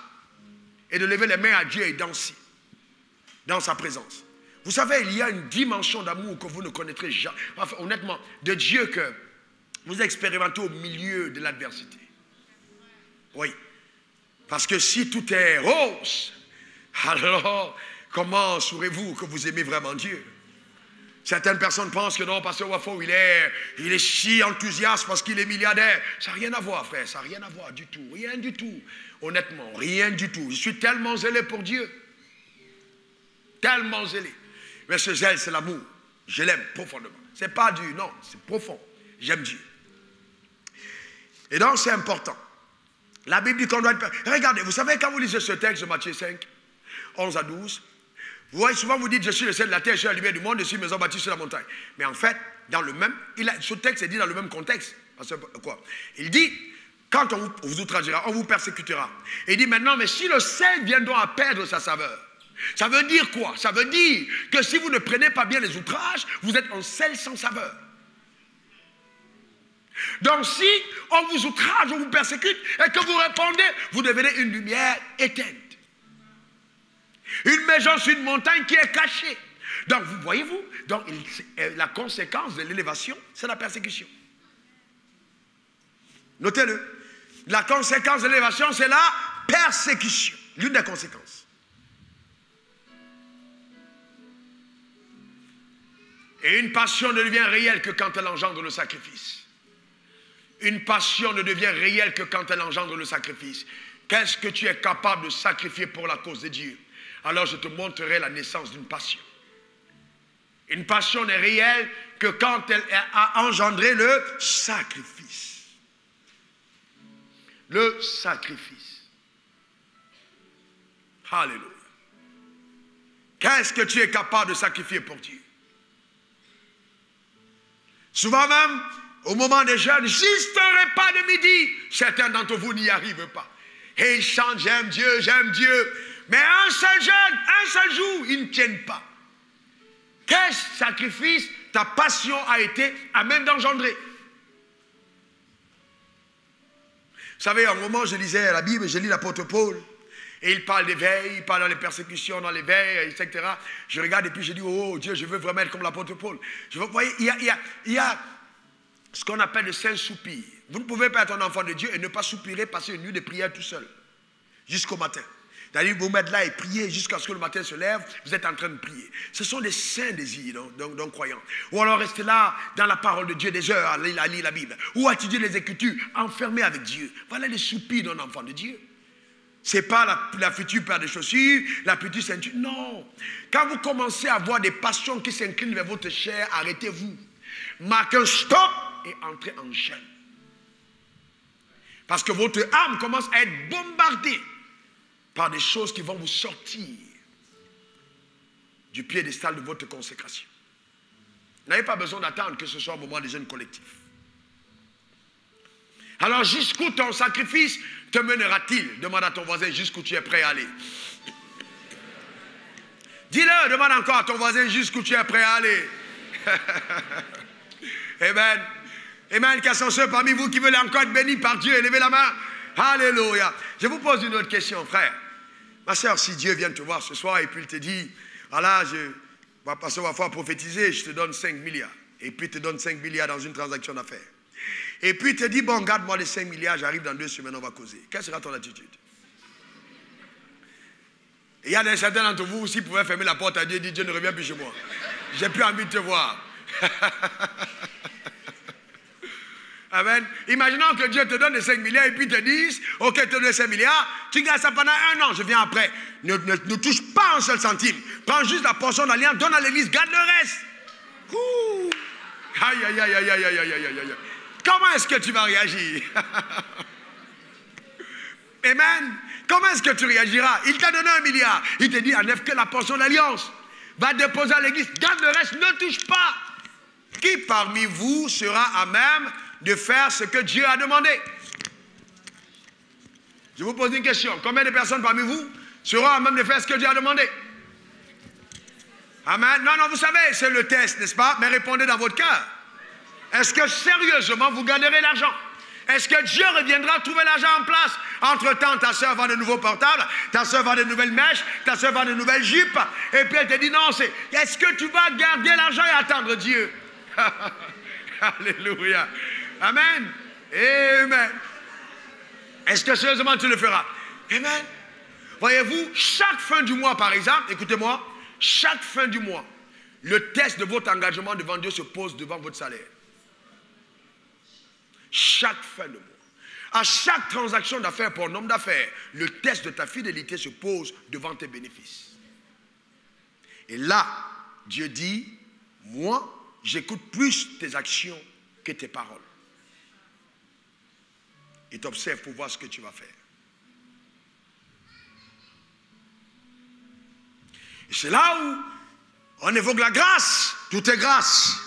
Et de lever les mains à Dieu et danser dans sa présence. Vous savez, il y a une dimension d'amour que vous ne connaîtrez jamais. Enfin, honnêtement, de Dieu que vous expérimentez au milieu de l'adversité. Oui. Parce que si tout est rose, alors comment saurez-vous que vous aimez vraiment Dieu? Certaines personnes pensent que non, pasteur Wafo, il est si enthousiaste parce qu'il est milliardaire. Ça n'a rien à voir, frère, ça n'a rien à voir du tout. Rien du tout. Honnêtement, rien du tout. Je suis tellement zélé pour Dieu. Tellement zélé. Mais ce zèle, c'est l'amour. Je l'aime profondément. Ce n'est pas du... Non, c'est profond. J'aime Dieu. Et donc, c'est important. La Bible dit qu'on doit être... Regardez, vous savez, quand vous lisez ce texte de Matthieu 5, 11 à 12, vous voyez, souvent vous dites, je suis le sel de la terre, je suis la lumière du monde, je suis une maison bâtie sur la montagne. Mais en fait, dans le même... ce texte est dit dans le même contexte. Parce que, quoi? Il dit, quand on vous outragera, on vous persécutera. Et il dit maintenant, mais si le sel vient donc à perdre sa saveur, ça veut dire quoi? Ça veut dire que si vous ne prenez pas bien les outrages, vous êtes un sel sans saveur. Donc si on vous outrage, on vous persécute et que vous répondez, vous devenez une lumière éteinte. Une maison sur une montagne qui est cachée. Donc vous voyez-vous, donc la conséquence de l'élévation, c'est la persécution. Notez-le. La conséquence de l'élévation, c'est la persécution. L'une des conséquences. Et une passion ne devient réelle que quand elle engendre le sacrifice. Une passion ne devient réelle que quand elle engendre le sacrifice. Qu'est-ce que tu es capable de sacrifier pour la cause de Dieu? Alors je te montrerai la naissance d'une passion. Une passion n'est réelle que quand elle a engendré le sacrifice. Le sacrifice. Alléluia. Qu'est-ce que tu es capable de sacrifier pour Dieu? Souvent même, au moment des jeûnes, juste un repas de midi, certains d'entre vous n'y arrivent pas. Et ils chantent, j'aime Dieu, j'aime Dieu. Mais un seul jeûne, un seul jour, ils ne tiennent pas. Quel sacrifice ta passion a été à même d'engendrer? Vous savez, à un moment, je lisais la Bible, je lis l'apôtre Paul, et il parle d'éveil, il parle dans les persécutions, dans l'éveil, etc. Je regarde et puis je dis, oh Dieu, je veux vraiment être comme l'apôtre Paul. Vous voyez, il y a ce qu'on appelle le saint soupir. Vous ne pouvez pas être un enfant de Dieu et ne pas soupirer, passer une nuit de prière tout seul, jusqu'au matin. C'est-à-dire vous mettre là et prier jusqu'à ce que le matin se lève, vous êtes en train de prier. Ce sont des saints désirs d'un croyant. Ou alors rester là, dans la parole de Dieu, des heures à lire la Bible. Ou à étudier les Écritures, enfermé avec Dieu. Voilà les soupirs d'un enfant de Dieu. Ce n'est pas la future paire de chaussures, la future ceinture. Non. Quand vous commencez à avoir des passions qui s'inclinent vers votre chair, arrêtez-vous. Marquez un stop et entrez en chaîne. Parce que votre âme commence à être bombardée par des choses qui vont vous sortir du piédestal de votre consécration. Vous n'avez pas besoin d'attendre que ce soit au moment des jeûnes collectifs. Alors jusqu'où ton sacrifice te mènera-t-il? Demande à ton voisin jusqu'où tu es prêt à aller. Dis-le, demande encore à ton voisin jusqu'où tu es prêt à aller. Amen. Amen. Quels sont ceux parmi vous qui veulent encore être bénis par Dieu? Levez la main. Alléluia. Je vous pose une autre question, frère. Ma soeur, si Dieu vient te voir ce soir et puis il te dit, voilà, pasteur va falloir prophétiser, je te donne 5 milliards. Et puis il te donne 5 milliards dans une transaction d'affaires. Et puis il te dit, bon, garde-moi les 5 milliards, j'arrive dans 2 semaines, on va causer. Quelle sera ton attitude? Il y a certains d'entre vous aussi qui pouvaient fermer la porte à Dieu et dire, Dieu ne revient plus chez moi. J'ai plus envie de te voir. Amen. Imaginons que Dieu te donne les 5 milliards et puis te dise, ok, tu te donnes les 5 milliards, tu gardes ça pendant 1 an, je viens après. Ne touche pas un seul centime. Prends juste la portion d'alliance, donne à l'église, garde le reste. Ouh. Aïe, aïe, aïe, aïe, aïe, aïe, aïe, aïe, aïe. Comment est-ce que tu vas réagir? Amen. Comment est-ce que tu réagiras? Il t'a donné 1 milliard. Il te dit, enlève que la portion d'alliance. Va déposer à l'église, garde le reste, ne touche pas. Qui parmi vous sera à même de faire ce que Dieu a demandé? Je vous pose une question. Combien de personnes parmi vous seront à même de faire ce que Dieu a demandé? Amen. Non, non, vous savez, c'est le test, n'est-ce pas? Mais répondez dans votre cœur. Est-ce que sérieusement vous garderez l'argent? Est-ce que Dieu reviendra trouver l'argent en place? Entre-temps, ta soeur vend de nouveaux portables, ta soeur vend de nouvelles mèches, ta soeur vend de nouvelles jupes, et puis elle te dit non, est-ce que tu vas garder l'argent et attendre Dieu? Alléluia. Amen. Amen. Est-ce que sérieusement tu le feras? Amen. Voyez-vous, chaque fin du mois, par exemple, écoutez-moi, chaque fin du mois, le test de votre engagement devant Dieu se pose devant votre salaire. Chaque fin de mois. À chaque transaction d'affaires pour un homme d'affaires, le test de ta fidélité se pose devant tes bénéfices. Et là, Dieu dit, moi, j'écoute plus tes actions que tes paroles. Et t'observe pour voir ce que tu vas faire. Et c'est là où on évoque la grâce. Tout est grâce.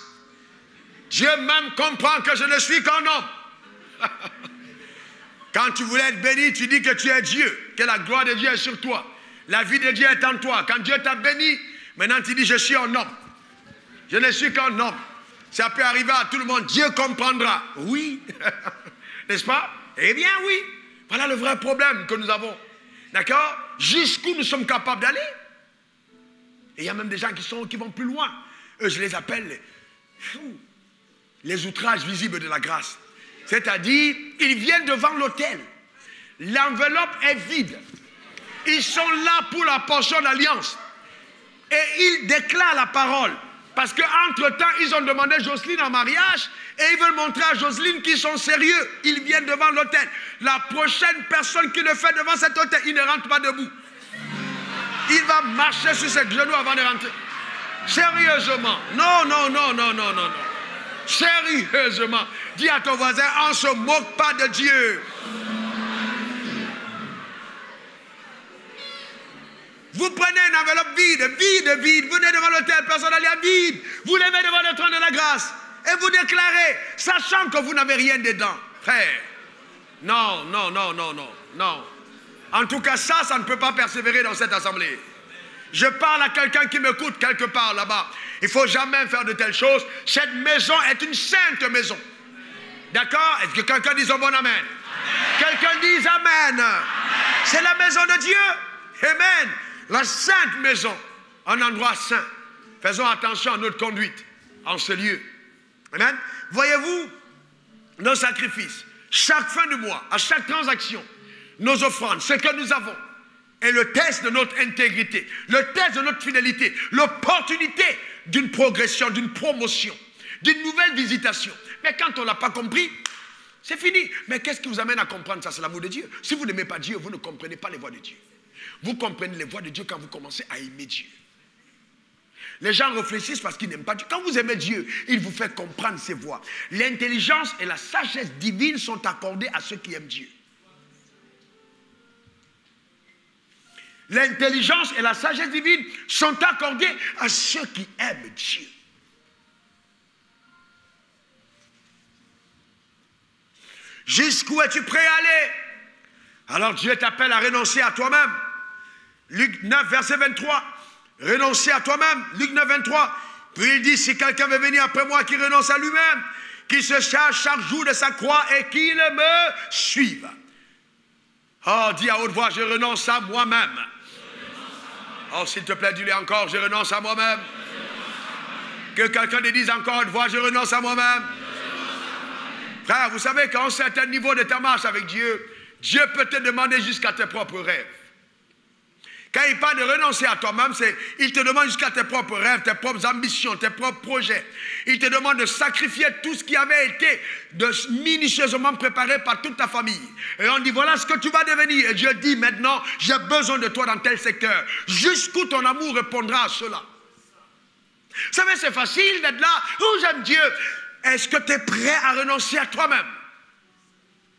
Dieu même comprend que je ne suis qu'un homme. Quand tu voulais être béni, tu dis que tu es Dieu, que la gloire de Dieu est sur toi. La vie de Dieu est en toi. Quand Dieu t'a béni, maintenant tu dis je suis un homme. Je ne suis qu'un homme. Ça peut arriver à tout le monde. Dieu comprendra. Oui. N'est-ce pas? Eh bien oui. Voilà le vrai problème que nous avons. D'accord? Jusqu'où nous sommes capables d'aller. Et il y a même des gens qui vont plus loin. Eux, je les appelle les outrages visibles de la grâce. C'est-à-dire, ils viennent devant l'autel. L'enveloppe est vide. Ils sont là pour la portion d'alliance. Et ils déclarent la parole. Parce qu'entre-temps, ils ont demandé Jocelyne en mariage et ils veulent montrer à Jocelyne qu'ils sont sérieux. Ils viennent devant l'autel. La prochaine personne qui le fait devant cet autel, il ne rentre pas debout. Il va marcher sur ses genoux avant de rentrer. Sérieusement. Non, non, non, non, non, non, non. Sérieusement. Dis à ton voisin, on ne se moque pas de Dieu. Vous prenez une enveloppe vide, vide, vide. Vous venez devant l'autel, personne n'a vide. Vous levez devant le trône de la grâce. Et vous déclarez, sachant que vous n'avez rien dedans. Frère. Non, non, non, non, non, non. En tout cas, ça ne peut pas persévérer dans cette assemblée. Je parle à quelqu'un qui m'écoute quelque part là-bas. Il ne faut jamais faire de telles choses. Cette maison est une sainte maison. D'accord? Est-ce que quelqu'un dise un bon amen? Amen. Quelqu'un dise amen. C'est la maison de Dieu. Amen. La sainte maison. Un endroit saint. Faisons attention à notre conduite en ce lieu. Amen. Voyez-vous, nos sacrifices, chaque fin de mois, à chaque transaction, nos offrandes, ce que nous avons, est le test de notre intégrité, le test de notre fidélité, l'opportunité d'une progression, d'une promotion, d'une nouvelle visitation. Mais quand on ne l'a pas compris, c'est fini. Mais qu'est-ce qui vous amène à comprendre ça? C'est l'amour de Dieu. Si vous n'aimez pas Dieu, vous ne comprenez pas les voies de Dieu. Vous comprenez les voies de Dieu quand vous commencez à aimer Dieu. Les gens réfléchissent parce qu'ils n'aiment pas Dieu. Quand vous aimez Dieu, il vous fait comprendre ses voies. L'intelligence et la sagesse divine sont accordées à ceux qui aiment Dieu. L'intelligence et la sagesse divine sont accordées à ceux qui aiment Dieu. Jusqu'où es-tu prêt à aller? Alors Dieu t'appelle à renoncer à toi-même. Luc 9, verset 23. Renoncer à toi-même. Luc 9, 23. Puis il dit, si quelqu'un veut venir après moi, qu'il renonce à lui-même, qu'il se charge chaque jour de sa croix et qu'il me suive. Oh, dis à haute voix, je renonce à moi-même. Oh, s'il te plaît, dis-le encore, je renonce à moi-même. Que quelqu'un te dise encore une fois, je renonce à moi-même. Frère, vous savez qu'à un certain niveau de ta marche avec Dieu, Dieu peut te demander jusqu'à tes propres rêves. Quand il parle de renoncer à toi-même, il te demande jusqu'à tes propres rêves, tes propres ambitions, tes propres projets. Il te demande de sacrifier tout ce qui avait été minutieusement préparé par toute ta famille. Et on dit, voilà ce que tu vas devenir. Et Dieu dit, maintenant, j'ai besoin de toi dans tel secteur. Jusqu'où ton amour répondra à cela. Vous savez, c'est facile d'être là. Oh, j'aime Dieu. Est-ce que tu es prêt à renoncer à toi-même?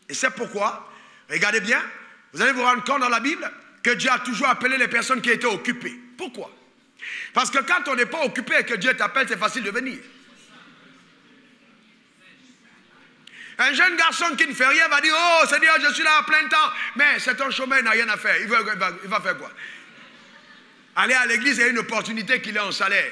Et c'est pourquoi, regardez bien, vous allez vous rendre compte dans la Bible que Dieu a toujours appelé les personnes qui étaient occupées. Pourquoi? Parce que quand on n'est pas occupé et que Dieu t'appelle, c'est facile de venir. Un jeune garçon qui ne fait rien va dire, oh Seigneur, je suis là à plein temps. Mais c'est un chemin, il n'a rien à faire. Il va faire quoi? Aller à l'église, il y a une opportunité qu'il est en salaire.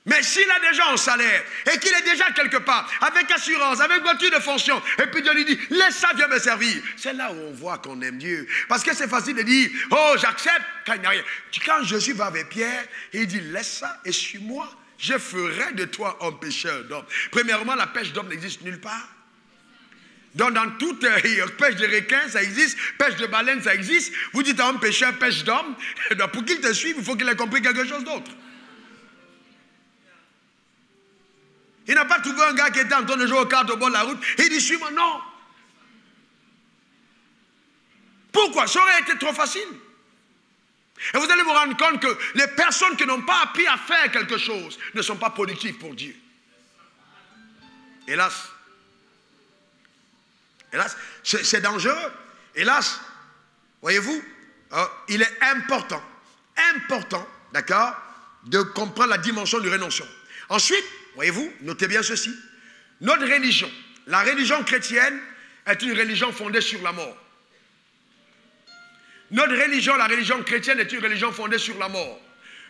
Mais s'il a déjà un salaire et qu'il est déjà quelque part, avec assurance, avec voiture de fonction, et puis Dieu lui dit, laisse ça, viens me servir. C'est là où on voit qu'on aime Dieu. Parce que c'est facile de dire, oh, j'accepte, quand il n'y a rien. Quand Jésus va avec Pierre, il dit, laisse ça et suis-moi. Je ferai de toi un pêcheur d'hommes. Premièrement, la pêche d'hommes n'existe nulle part. Donc, dans toute pêche de requin, ça existe, pêche de baleine, ça existe. Vous dites à un pêcheur, pêche d'hommes, pour qu'il te suive, il faut qu'il ait compris quelque chose d'autre. Il n'a pas trouvé un gars qui était en train de jouer aux cartes au bord de la route. Il dit, suis-moi. Non. Pourquoi? Ça aurait été trop facile. Et vous allez vous rendre compte que les personnes qui n'ont pas appris à faire quelque chose ne sont pas productives pour Dieu. Hélas. Hélas, c'est dangereux. Hélas, voyez-vous, il est important, d'accord, de comprendre la dimension du renoncement. Ensuite, voyez-vous, notez bien ceci. Notre religion, la religion chrétienne, est une religion fondée sur la mort. Notre religion, la religion chrétienne, est une religion fondée sur la mort.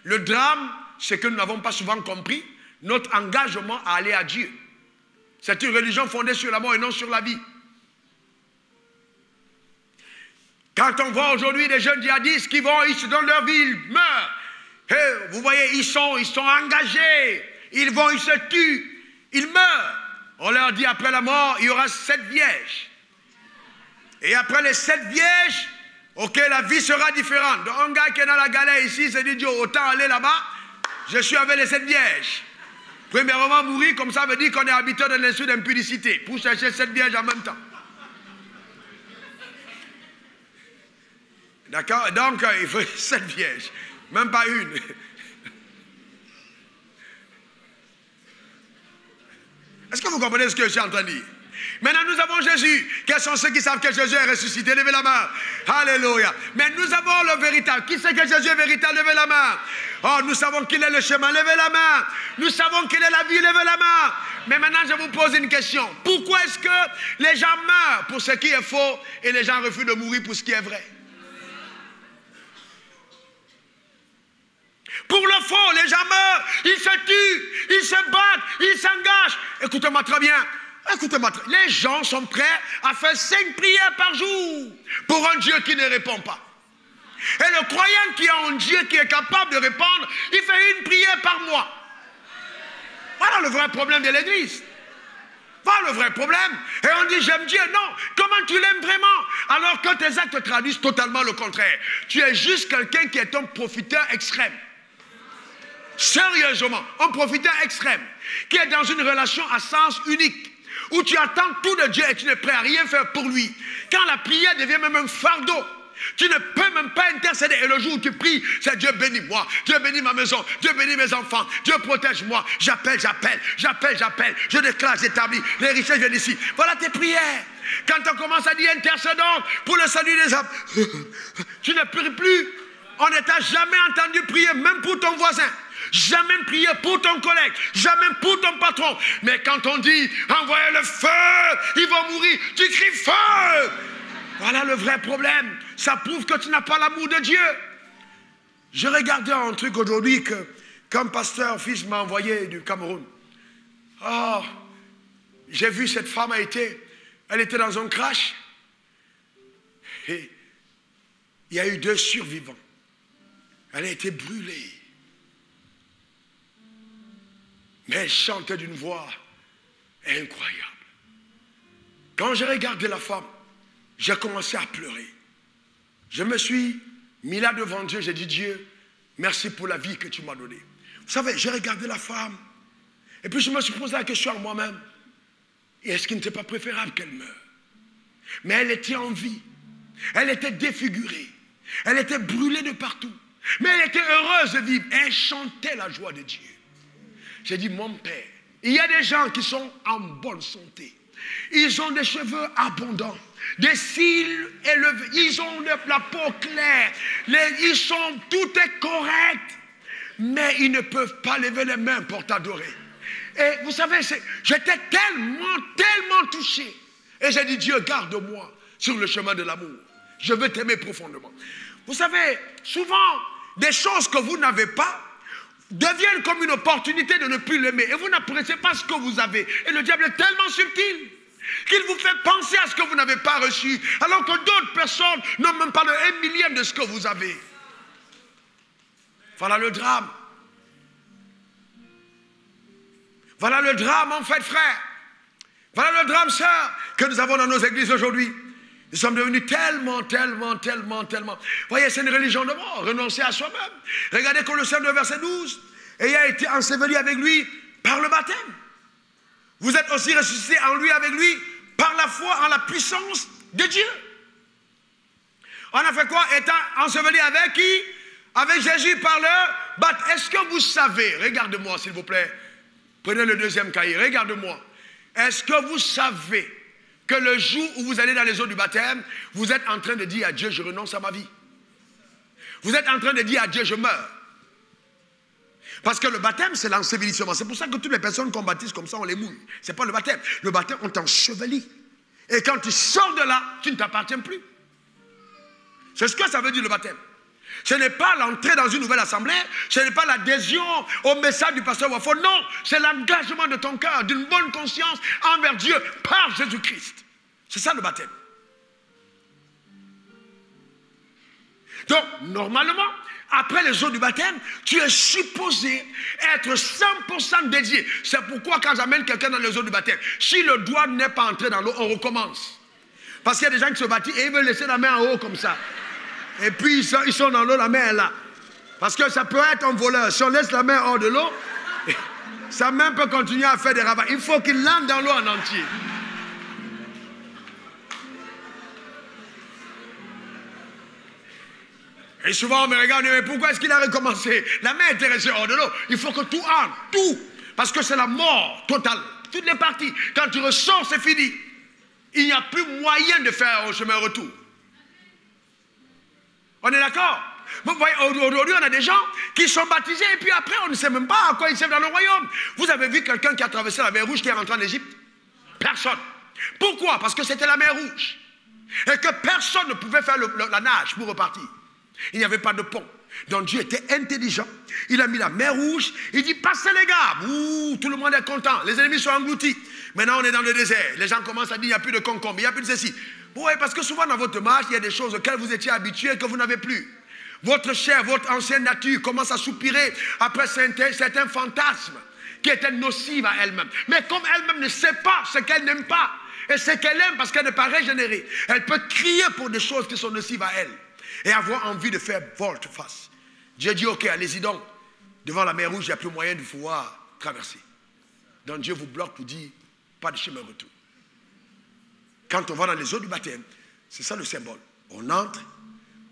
Le drame, c'est que nous n'avons pas souvent compris notre engagement à aller à Dieu. C'est une religion fondée sur la mort et non sur la vie. Quand on voit aujourd'hui des jeunes djihadistes qui vont, ils se donnent leur vie, ils meurent. Et vous voyez, ils sont engagés. Ils vont, ils se tuent, ils meurent. On leur dit après la mort, il y aura 7 vierges. Et après les 7 vierges, ok, la vie sera différente. Donc un gars qui est dans la galère ici, il s'est dit, autant aller là-bas, je suis avec les 7 vierges. Premièrement, mourir comme ça veut dire qu'on est habitant de l'insu d'impudicité, pour chercher 7 vierges en même temps. D'accord? Donc, il faut 7 vierges, même pas une. Est-ce que vous comprenez ce que je suis en train de dire? Maintenant, nous avons Jésus. Quels sont ceux qui savent que Jésus est ressuscité? Levez la main. Alléluia. Mais nous avons le véritable. Qui sait que Jésus est véritable? Levez la main. Oh, nous savons qu'il est le chemin. Levez la main. Nous savons qu'il est la vie. Levez la main. Mais maintenant, je vous pose une question. Pourquoi est-ce que les gens meurent pour ce qui est faux et les gens refusent de mourir pour ce qui est vrai? Pour le faux, les gens meurent, ils se tuent, ils se battent, ils s'engagent. Écoutez-moi très bien. Écoutez-moi, les gens sont prêts à faire 5 prières par jour pour un Dieu qui ne répond pas. Et le croyant qui a un Dieu qui est capable de répondre, il fait une prière par mois. Voilà le vrai problème de l'Église. Voilà le vrai problème. Et on dit j'aime Dieu. Non, comment tu l'aimes vraiment? Alors que tes actes traduisent totalement le contraire. Tu es juste quelqu'un qui est un profiteur extrême. Sérieusement, un profiteur extrême, qui est dans une relation à sens unique, où tu attends tout de Dieu et tu n'es prêt à rien faire pour lui. Quand la prière devient même un fardeau, tu ne peux même pas intercéder. Et le jour où tu pries, c'est Dieu bénis moi, Dieu bénis ma maison, Dieu bénis mes enfants, Dieu protège-moi, j'appelle, je déclare, j'établis, les richesses viennent ici. Voilà tes prières. Quand on commence à dire intercédons pour le salut des âmes, tu ne pries plus. On ne t'a jamais entendu prier, même pour ton voisin. Jamais prier pour ton collègue, jamais pour ton patron. Mais quand on dit envoyez le feu, ils vont mourir, tu cries feu. Voilà le vrai problème. Ça prouve que tu n'as pas l'amour de Dieu. Je regardais un truc aujourd'hui qu'un pasteur fils m'a envoyé du Cameroun. Oh, j'ai vu cette femme, elle était dans un crash. Et il y a eu 2 survivants. Elle a été brûlée. Mais elle chantait d'une voix incroyable. Quand j'ai regardé la femme, j'ai commencé à pleurer. Je me suis mis là devant Dieu, j'ai dit, Dieu, merci pour la vie que tu m'as donnée. Vous savez, j'ai regardé la femme, et puis je me suis posé la question à moi-même, est-ce qu'il n'était pas préférable qu'elle meure? Mais elle était en vie, elle était défigurée, elle était brûlée de partout, mais elle était heureuse de vivre, elle chantait la joie de Dieu. J'ai dit, mon Père, il y a des gens qui sont en bonne santé, ils ont des cheveux abondants, des cils élevés, ils ont la peau claire, tout est correct, mais ils ne peuvent pas lever les mains pour t'adorer. Et vous savez, j'étais tellement touché. Et j'ai dit, Dieu, garde-moi sur le chemin de l'amour. Je veux t'aimer profondément. Vous savez, souvent, des choses que vous n'avez pas deviennent comme une opportunité de ne plus l'aimer. Et vous n'appréciez pas ce que vous avez. Et le diable est tellement subtil qu'il vous fait penser à ce que vous n'avez pas reçu, alors que d'autres personnes n'ont même pas le 1/1000 de ce que vous avez. Voilà le drame. Voilà le drame, en fait, frère. Voilà le drame, sœur, que nous avons dans nos églises aujourd'hui. Nous sommes devenus tellement. Voyez, c'est une religion de mort, renoncer à soi-même. Regardez Colossiens 2, verset 12. Et il a été enseveli avec lui par le baptême. Vous êtes aussi ressuscités en lui, avec lui, par la foi en la puissance de Dieu. On a fait quoi? Étant enseveli avec qui? Avec Jésus par le baptême. Est-ce que vous savez, regarde-moi s'il vous plaît, prenez le deuxième cahier, regarde-moi. Est-ce que vous savez que le jour où vous allez dans les eaux du baptême, vous êtes en train de dire à Dieu, je renonce à ma vie. Vous êtes en train de dire à Dieu, je meurs. Parce que le baptême, c'est l'ensevelissement. C'est pour ça que toutes les personnes qu'on baptise comme ça, on les mouille. Ce n'est pas le baptême. Le baptême, on t'ensevelit. Et quand tu sors de là, tu ne t'appartiens plus. C'est ce que ça veut dire le baptême. Ce n'est pas l'entrée dans une nouvelle assemblée, ce n'est pas l'adhésion au message du pasteur Wafo, non, c'est l'engagement de ton cœur, d'une bonne conscience envers Dieu par Jésus-Christ. C'est ça le baptême. Donc, normalement, après les eaux du baptême, tu es supposé être 100% dédié. C'est pourquoi quand j'amène quelqu'un dans les eaux du baptême, si le doigt n'est pas entré dans l'eau, on recommence. Parce qu'il y a des gens qui se baptisent et ils veulent laisser la main en haut comme ça. Et puis ils sont dans l'eau, la main est là. Parce que ça peut être un voleur. Si on laisse la main hors de l'eau, sa main peut continuer à faire des rabats. Il faut qu'il lande dans l'eau en entier. Et souvent on me regarde, mais pourquoi est-ce qu'il a recommencé? La main était restée hors de l'eau. Il faut que tout entre, tout. Parce que c'est la mort totale. Toutes les parties. Quand tu ressors, c'est fini. Il n'y a plus moyen de faire un chemin retour. On est d'accord? Vous voyez, aujourd'hui, on a des gens qui sont baptisés et puis après, on ne sait même pas à quoi ils servent dans le royaume. Vous avez vu quelqu'un qui a traversé la mer Rouge qui est rentré en Égypte? Personne. Pourquoi? Parce que c'était la mer Rouge. Et que personne ne pouvait faire la nage pour repartir. Il n'y avait pas de pont. Donc Dieu était intelligent. Il a mis la mer Rouge. Il dit, passez les gars. Ouh, tout le monde est content. Les ennemis sont engloutis. Maintenant, on est dans le désert. Les gens commencent à dire, il n'y a plus de concombre, il n'y a plus de ceci. Vous voyez, parce que souvent dans votre marche, il y a des choses auxquelles vous étiez habitués et que vous n'avez plus. Votre chair, votre ancienne nature commence à soupirer après certains fantasmes qui étaient nocives à elle-même. Mais comme elle-même ne sait pas ce qu'elle n'aime pas, et ce qu'elle aime parce qu'elle n'est pas régénérée, elle peut crier pour des choses qui sont nocives à elle et avoir envie de faire volte-face. Dieu dit, ok, allez-y donc. Devant la mer Rouge, il n'y a plus moyen de pouvoir traverser. Donc Dieu vous bloque pour dire, pas de chemin retour. Quand on va dans les eaux du baptême, c'est ça le symbole. On entre,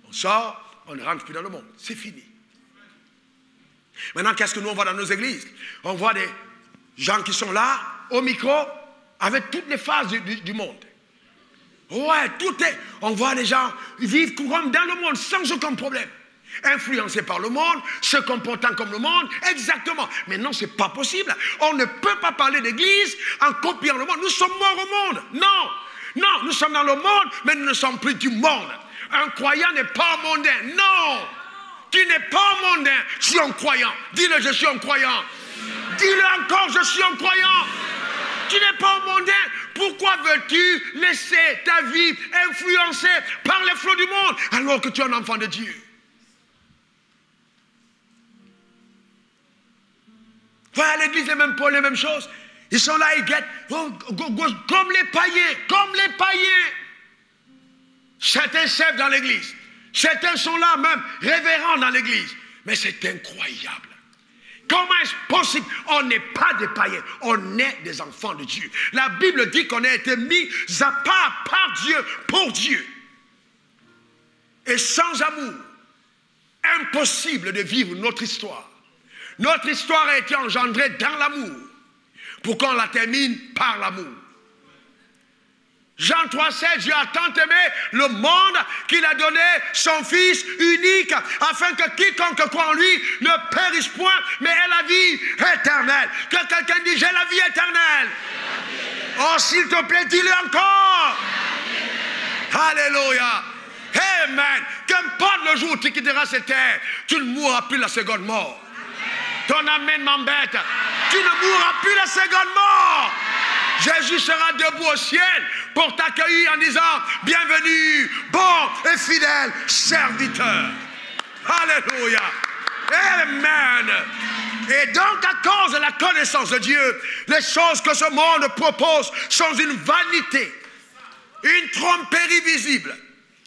on sort, on ne rentre plus dans le monde. C'est fini. Maintenant, qu'est-ce que nous on voit dans nos églises? On voit des gens qui sont là, au micro, avec toutes les phases du monde. Ouais, tout est... On voit les gens vivre comme dans le monde, sans aucun problème. Influencés par le monde, se comportant comme le monde, exactement. Mais non, ce n'est pas possible. On ne peut pas parler d'église en copiant le monde. Nous sommes morts au monde. Non. Non, nous sommes dans le monde, mais nous ne sommes plus du monde. Un croyant n'est pas mondain. Non. Tu n'es pas mondain. Je suis un croyant. Dis-le, je suis un croyant. Dis-le encore, je suis un croyant. Tu n'es pas mondain. Pourquoi veux-tu laisser ta vie influencée par les flots du monde alors que tu es un enfant de Dieu? Va à l'église les mêmes pour les mêmes choses. Ils sont là, ils guettent, comme les païens, comme les païens. Certains servent dans l'église. Certains sont là même, révérends dans l'église. Mais c'est incroyable. Comment est-ce possible? On n'est pas des païens, on est des enfants de Dieu. La Bible dit qu'on a été mis à part par Dieu, pour Dieu. Et sans amour, impossible de vivre notre histoire. Notre histoire a été engendrée dans l'amour, pour qu'on la termine par l'amour. Jean 3,16, Dieu a tant aimé le monde qu'il a donné son Fils unique, afin que quiconque croit en lui ne périsse point, mais ait la vie éternelle. Que quelqu'un dise, j'ai la vie éternelle. Oh, s'il te plaît, dis-le encore. Alléluia. Amen. Qu'importe le jour où tu quitteras cette terre, tu ne mourras plus la seconde mort. Ton amen m'embête. Tu ne mourras plus la seconde mort. Jésus sera debout au ciel pour t'accueillir en disant, bienvenue, bon et fidèle serviteur. Alléluia. Amen. Et donc, à cause de la connaissance de Dieu, les choses que ce monde propose sont une vanité, une tromperie visible,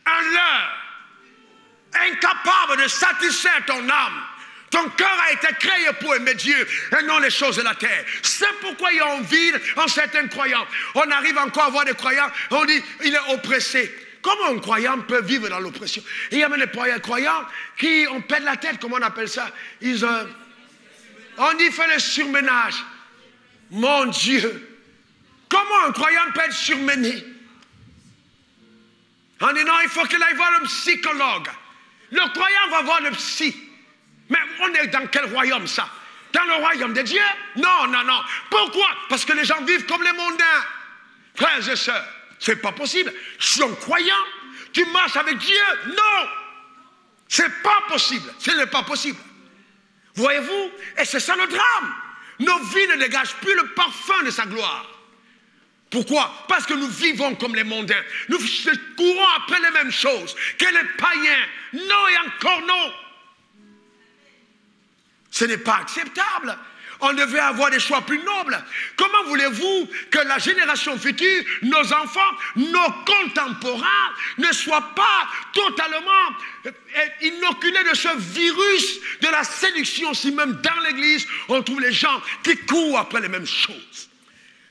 un leurre, incapable de satisfaire ton âme. Ton cœur a été créé pour aimer Dieu et non les choses de la terre. C'est pourquoi il y a envie en certains croyants. On arrive encore à voir des croyants, on dit il est oppressé. Comment un croyant peut vivre dans l'oppression? Il y a même des croyants qui on pète la tête, comment on appelle ça? On dit fait le surménage. Mon Dieu, comment un croyant peut être surmené? On dit non, il faut qu'il aille voir le psychologue. Le croyant va voir le psy. Mais on est dans quel royaume ça? Dans le royaume de Dieu? Non, non, non. Pourquoi? Parce que les gens vivent comme les mondains. Frères et sœurs, c'est pas possible. Je suis un croyant, tu marches avec Dieu? Non! C'est pas possible. Ce n'est pas possible. Voyez-vous? Et c'est ça le drame. Nos vies ne dégagent plus le parfum de sa gloire. Pourquoi? Parce que nous vivons comme les mondains. Nous courons après les mêmes choses que les païens. Non et encore non. Ce n'est pas acceptable. On devait avoir des choix plus nobles. Comment voulez-vous que la génération future, nos enfants, nos contemporains, ne soient pas totalement inoculés de ce virus de la séduction, si même dans l'église, on trouve les gens qui courent après les mêmes choses.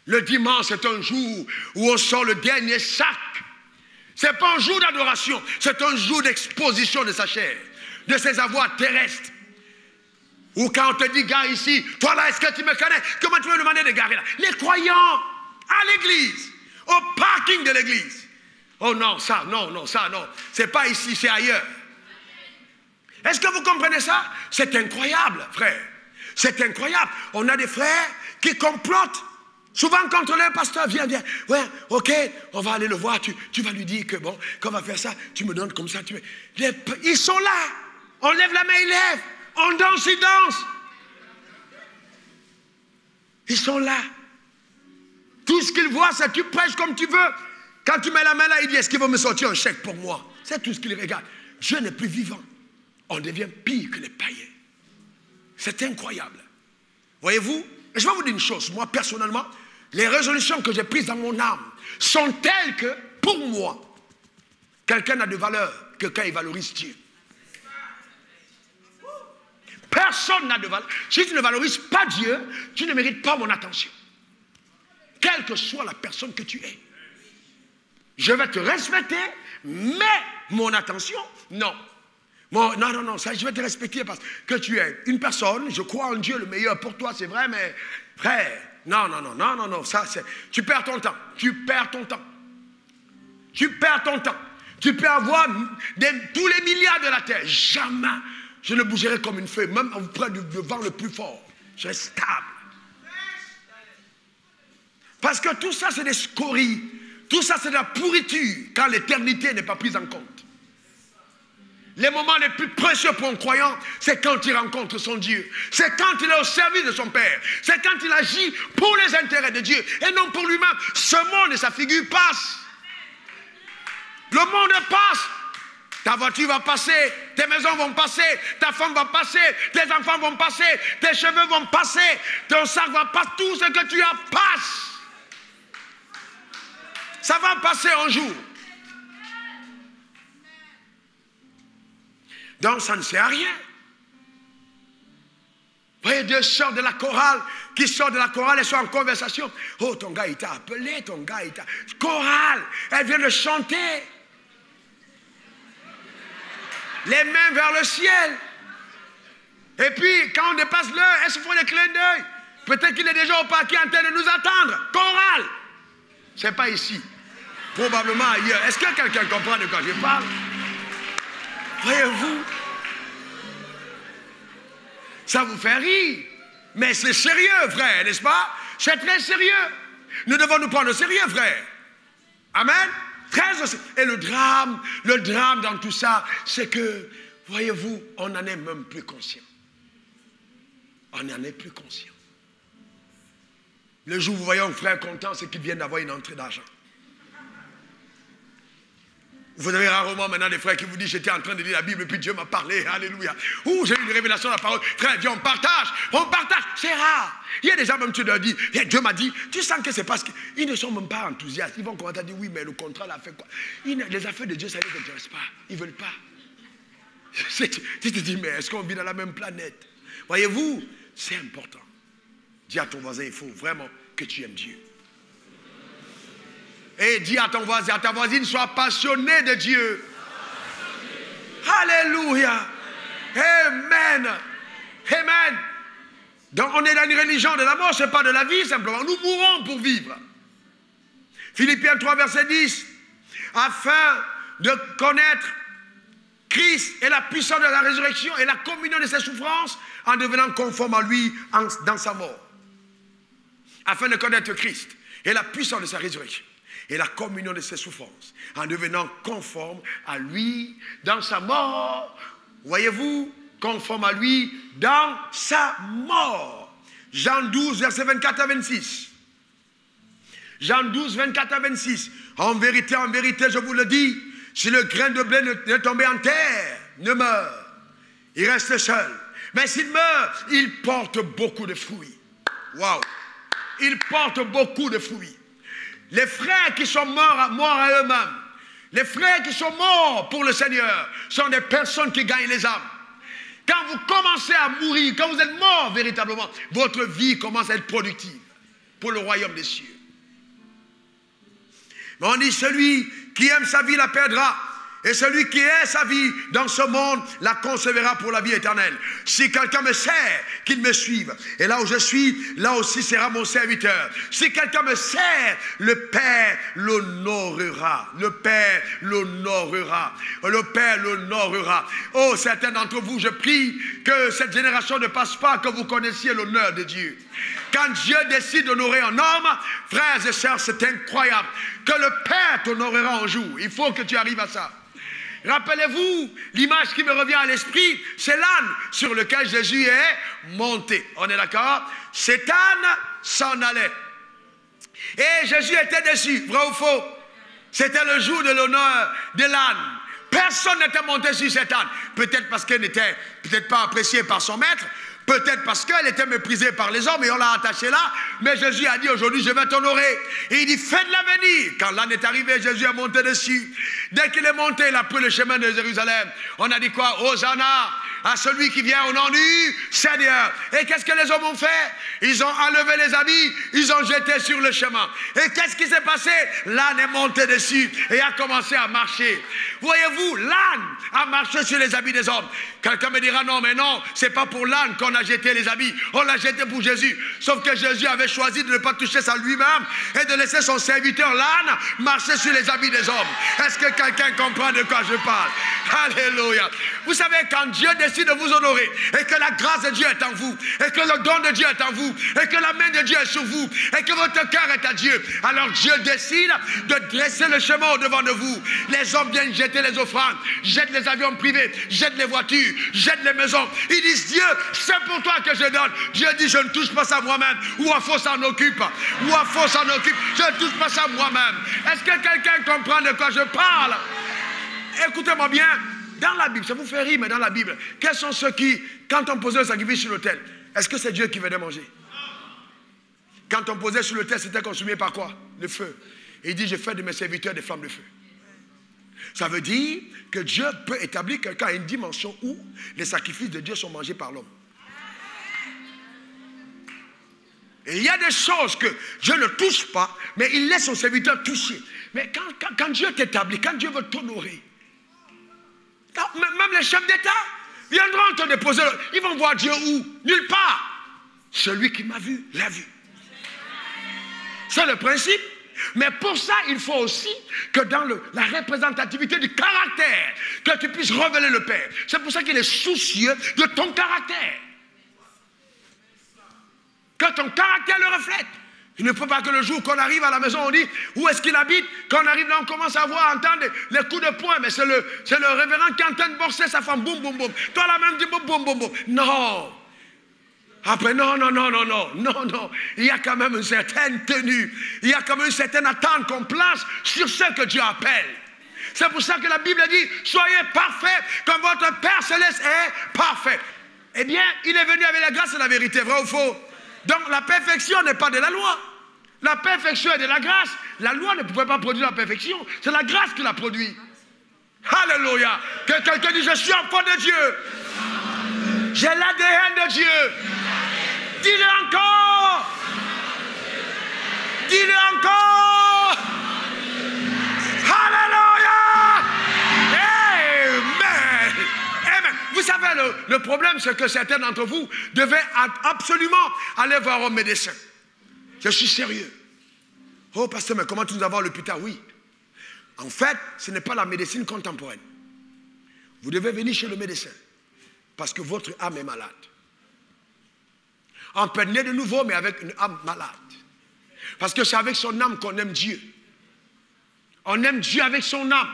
Le dimanche, c'est un jour où on sort le dernier sac. Ce n'est pas un jour d'adoration, c'est un jour d'exposition de sa chair, de ses avoirs terrestres. Ou quand on te dit, gars, ici, toi là, est-ce que tu me connais? Comment tu veux me demander de garer là? Les croyants, à l'église, au parking de l'église. Oh non, ça, non, non, ça, non. C'est pas ici, c'est ailleurs. Est-ce que vous comprenez ça? C'est incroyable, frère. C'est incroyable. On a des frères qui complotent. Souvent, quand on est un pasteur, viens. Ouais, ok, on va aller le voir. Tu vas lui dire que bon, qu'on va faire ça. Tu me donnes comme ça. Ils sont là. On lève la main, ils lèvent. On danse, ils dansent. Ils sont là. Tout ce qu'ils voient, c'est tu prêches comme tu veux. Quand tu mets la main là, il dit, est-ce qu'il va me sortir un chèque pour moi? C'est tout ce qu'ils regardent. Dieu n'est plus vivant. On devient pire que les païens. C'est incroyable. Voyez-vous? Et je vais vous dire une chose. Moi, personnellement, les résolutions que j'ai prises dans mon âme sont telles que, pour moi, quelqu'un n'a de valeur que quand il valorise Dieu. Personne n'a de valeur. Si tu ne valorises pas Dieu, tu ne mérites pas mon attention. Quelle que soit la personne que tu es. Je vais te respecter, mais mon attention, non. Non, ça, je vais te respecter parce que tu es une personne, je crois en Dieu, le meilleur pour toi, c'est vrai, mais frère, non, ça c'est... Tu perds ton temps. Tu perds ton temps. Tu peux avoir tous les milliards de la terre. Jamais je ne bougerai comme une feuille, même auprès du vent le plus fort. Je reste stable. Parce que tout ça, c'est des scories. Tout ça, c'est de la pourriture quand l'éternité n'est pas prise en compte. Les moments les plus précieux pour un croyant, c'est quand il rencontre son Dieu. C'est quand il est au service de son Père. C'est quand il agit pour les intérêts de Dieu et non pour lui-même. Ce monde et sa figure passent. Le monde passe. Ta voiture va passer, tes maisons vont passer, ta femme va passer, tes enfants vont passer, tes cheveux vont passer, ton sac va passer, tout ce que tu as passe. Ça va passer un jour. Donc ça ne sert à rien. Vous voyez deux sœurs de la chorale qui sortent de la chorale et sont en conversation. Oh, ton gars il t'a appelé, ton gars il t'a... Chorale, elle vient de chanter. Les mains vers le ciel. Et puis, quand on dépasse l'heure, elles se font des clins d'œil. Peut-être qu'il est déjà au parquet en train de nous attendre. Chorale. Ce n'est pas ici. Probablement ailleurs. Est-ce que quelqu'un comprend de quoi je parle? Voyez-vous? Ça vous fait rire. Mais c'est sérieux, frère, n'est-ce pas? C'est très sérieux. Nous devons nous prendre au sérieux, frère. Amen? Très au sérieux. Et le drame dans tout ça, c'est que, voyez-vous, on n'en est même plus conscient. On n'en est plus conscient. Le jour où vous voyez un frère content, c'est qu'il vient d'avoir une entrée d'argent. Vous avez rarement maintenant des frères qui vous disent j'étais en train de lire la Bible et puis Dieu m'a parlé, alléluia. Ouh, j'ai eu une révélation de la parole. Frère, viens, on partage. C'est rare. Il y a des gens même tu leur dis, Dieu m'a dit, tu sens que c'est parce qu'ils ne sont même pas enthousiastes. Ils vont commencer à dire oui, mais le contrat l'a fait quoi? Les affaires de Dieu, ça ne les intéresse pas. Ils ne veulent pas. Tu te dis, mais est-ce qu'on vit dans la même planète? Voyez-vous, c'est important. Dis à ton voisin, il faut vraiment que tu aimes Dieu. Et dis à ton voisin, à ta voisine, sois passionné de Dieu. Alléluia. Amen. Amen. Donc on est dans une religion de la mort, ce n'est pas de la vie simplement. Nous mourrons pour vivre. Philippiens 3, verset 10. Afin de connaître Christ et la puissance de la résurrection et la communion de ses souffrances en devenant conforme à lui dans sa mort. Afin de connaître Christ et la puissance de sa résurrection et la communion de ses souffrances, en devenant conforme à lui dans sa mort. Voyez-vous, conforme à lui dans sa mort. Jean 12, versets 24 à 26. Jean 12, 24 à 26. En vérité, je vous le dis, si le grain de blé ne tombait en terre, ne meurt, il reste seul. Mais s'il meurt, il porte beaucoup de fruits. Waouh! Il porte beaucoup de fruits. Les frères qui sont morts à eux-mêmes, les frères qui sont morts pour le Seigneur, sont des personnes qui gagnent les âmes. Quand vous commencez à mourir, quand vous êtes mort véritablement, votre vie commence à être productive pour le royaume des cieux. Mais on dit, celui qui aime sa vie la perdra. Et celui qui est sa vie dans ce monde la conservera pour la vie éternelle. Si quelqu'un me sert, qu'il me suive. Et là où je suis, là aussi sera mon serviteur. Si quelqu'un me sert, le Père l'honorera. Le Père l'honorera. Le Père l'honorera. Oh, certains d'entre vous, je prie que cette génération ne passe pas, que vous connaissiez l'honneur de Dieu. Quand Dieu décide d'honorer un homme, frères et sœurs, c'est incroyable. Que le Père t'honorera un jour. Il faut que tu arrives à ça. Rappelez-vous, l'image qui me revient à l'esprit, c'est l'âne sur lequel Jésus est monté. On est d'accord? Cet âne s'en allait. Et Jésus était dessus, vrai ou faux? C'était le jour de l'honneur de l'âne. Personne n'était monté sur cet âne. Peut-être parce qu'elle n'était peut-être pas appréciée par son maître. Peut-être parce qu'elle était méprisée par les hommes et on l'a attachée là. Mais Jésus a dit aujourd'hui je vais t'honorer. Et il dit faites-la venir. Quand l'âne est arrivé, Jésus est monté dessus. Dès qu'il est monté, il a pris le chemin de Jérusalem. On a dit quoi? Hosanna à celui qui vient au nom du Seigneur. Et qu'est-ce que les hommes ont fait? Ils ont enlevé les habits, ils ont jeté sur le chemin. Et qu'est-ce qui s'est passé? L'âne est monté dessus et a commencé à marcher. Voyez-vous, l'âne a marché sur les habits des hommes. Quelqu'un me dira non, mais non, c'est pas pour l'âne qu'on a jeté les habits. On l'a jeté pour Jésus. Sauf que Jésus avait choisi de ne pas toucher ça lui-même et de laisser son serviteur, l'âne, marcher sur les habits des hommes. Est-ce que quelqu'un comprend de quoi je parle? Alléluia. Vous savez, quand Dieu décide de vous honorer et que la grâce de Dieu est en vous et que le don de Dieu est en vous et que la main de Dieu est sur vous et que votre cœur est à Dieu, alors Dieu décide de dresser le chemin au-devant de vous. Les hommes viennent jeter les offrandes, jettent les avions privés, jettent les voitures, jettent les maisons. Ils disent Dieu, c'est pour toi que je donne. Dieu dit je ne touche pas ça moi-même. Ou à faux s'en occupe. Ou à faux s'en occupe. Je ne touche pas ça moi-même. Est-ce que quelqu'un comprend de quoi je parle? Écoutez-moi bien, Dans la Bible, ça vous fait rire, mais dans la Bible, quels sont ceux qui, quand on posait le sacrifice sur l'autel, est-ce que c'est Dieu qui venait manger? Quand on posait sur l'autel, c'était consumé par quoi? Le feu. Et il dit, je fais de mes serviteurs des flammes de feu. Ça veut dire que Dieu peut établir quelqu'un à une dimension où les sacrifices de Dieu sont mangés par l'homme. Et il y a des choses que Dieu ne touche pas, mais il laisse son serviteur toucher. Mais quand Dieu t'établit, quand Dieu veut t'honorer, même les chefs d'État viendront te déposer. Ils vont voir Dieu où? Nulle part. Celui qui m'a vu, l'a vu. C'est le principe. Mais pour ça, il faut aussi que dans la représentativité du caractère, que tu puisses révéler le Père. C'est pour ça qu'il est soucieux de ton caractère. Que ton caractère le reflète. Il ne faut pas que le jour qu'on arrive à la maison, on dit où est-ce qu'il habite. Quand on arrive là, on commence à voir, entendre les coups de poing. Mais c'est le révérend qui est en train de borser sa femme. Boum, boum, boum. Toi là même, dis boum, boum, boum, boum. Non. Après, non. Il y a quand même une certaine tenue. Il y a quand même une certaine attente qu'on place sur ce que Dieu appelle. C'est pour ça que la Bible dit, soyez parfaits comme votre Père Céleste est parfait. Eh bien, il est venu avec la grâce et la vérité, vrai ou faux? Donc la perfection n'est pas de la loi. La perfection est de la grâce. La loi ne pouvait pas produire la perfection. C'est la grâce qui l'a produit. Alléluia. Que quelqu'un dise, je suis enfant de Dieu. J'ai l'ADN de Dieu. Dis-le encore. Dis-le encore. Alléluia. Amen. Amen. Vous savez, le problème, c'est que certains d'entre vous devaient absolument aller voir un médecin. Je suis sérieux. Oh, pasteur, mais comment tu nous as voir le plus tard? Oui. En fait, ce n'est pas la médecine contemporaine. Vous devez venir chez le médecin parce que votre âme est malade. On peut naître de nouveau, mais avec une âme malade. Parce que c'est avec son âme qu'on aime Dieu. On aime Dieu avec son âme.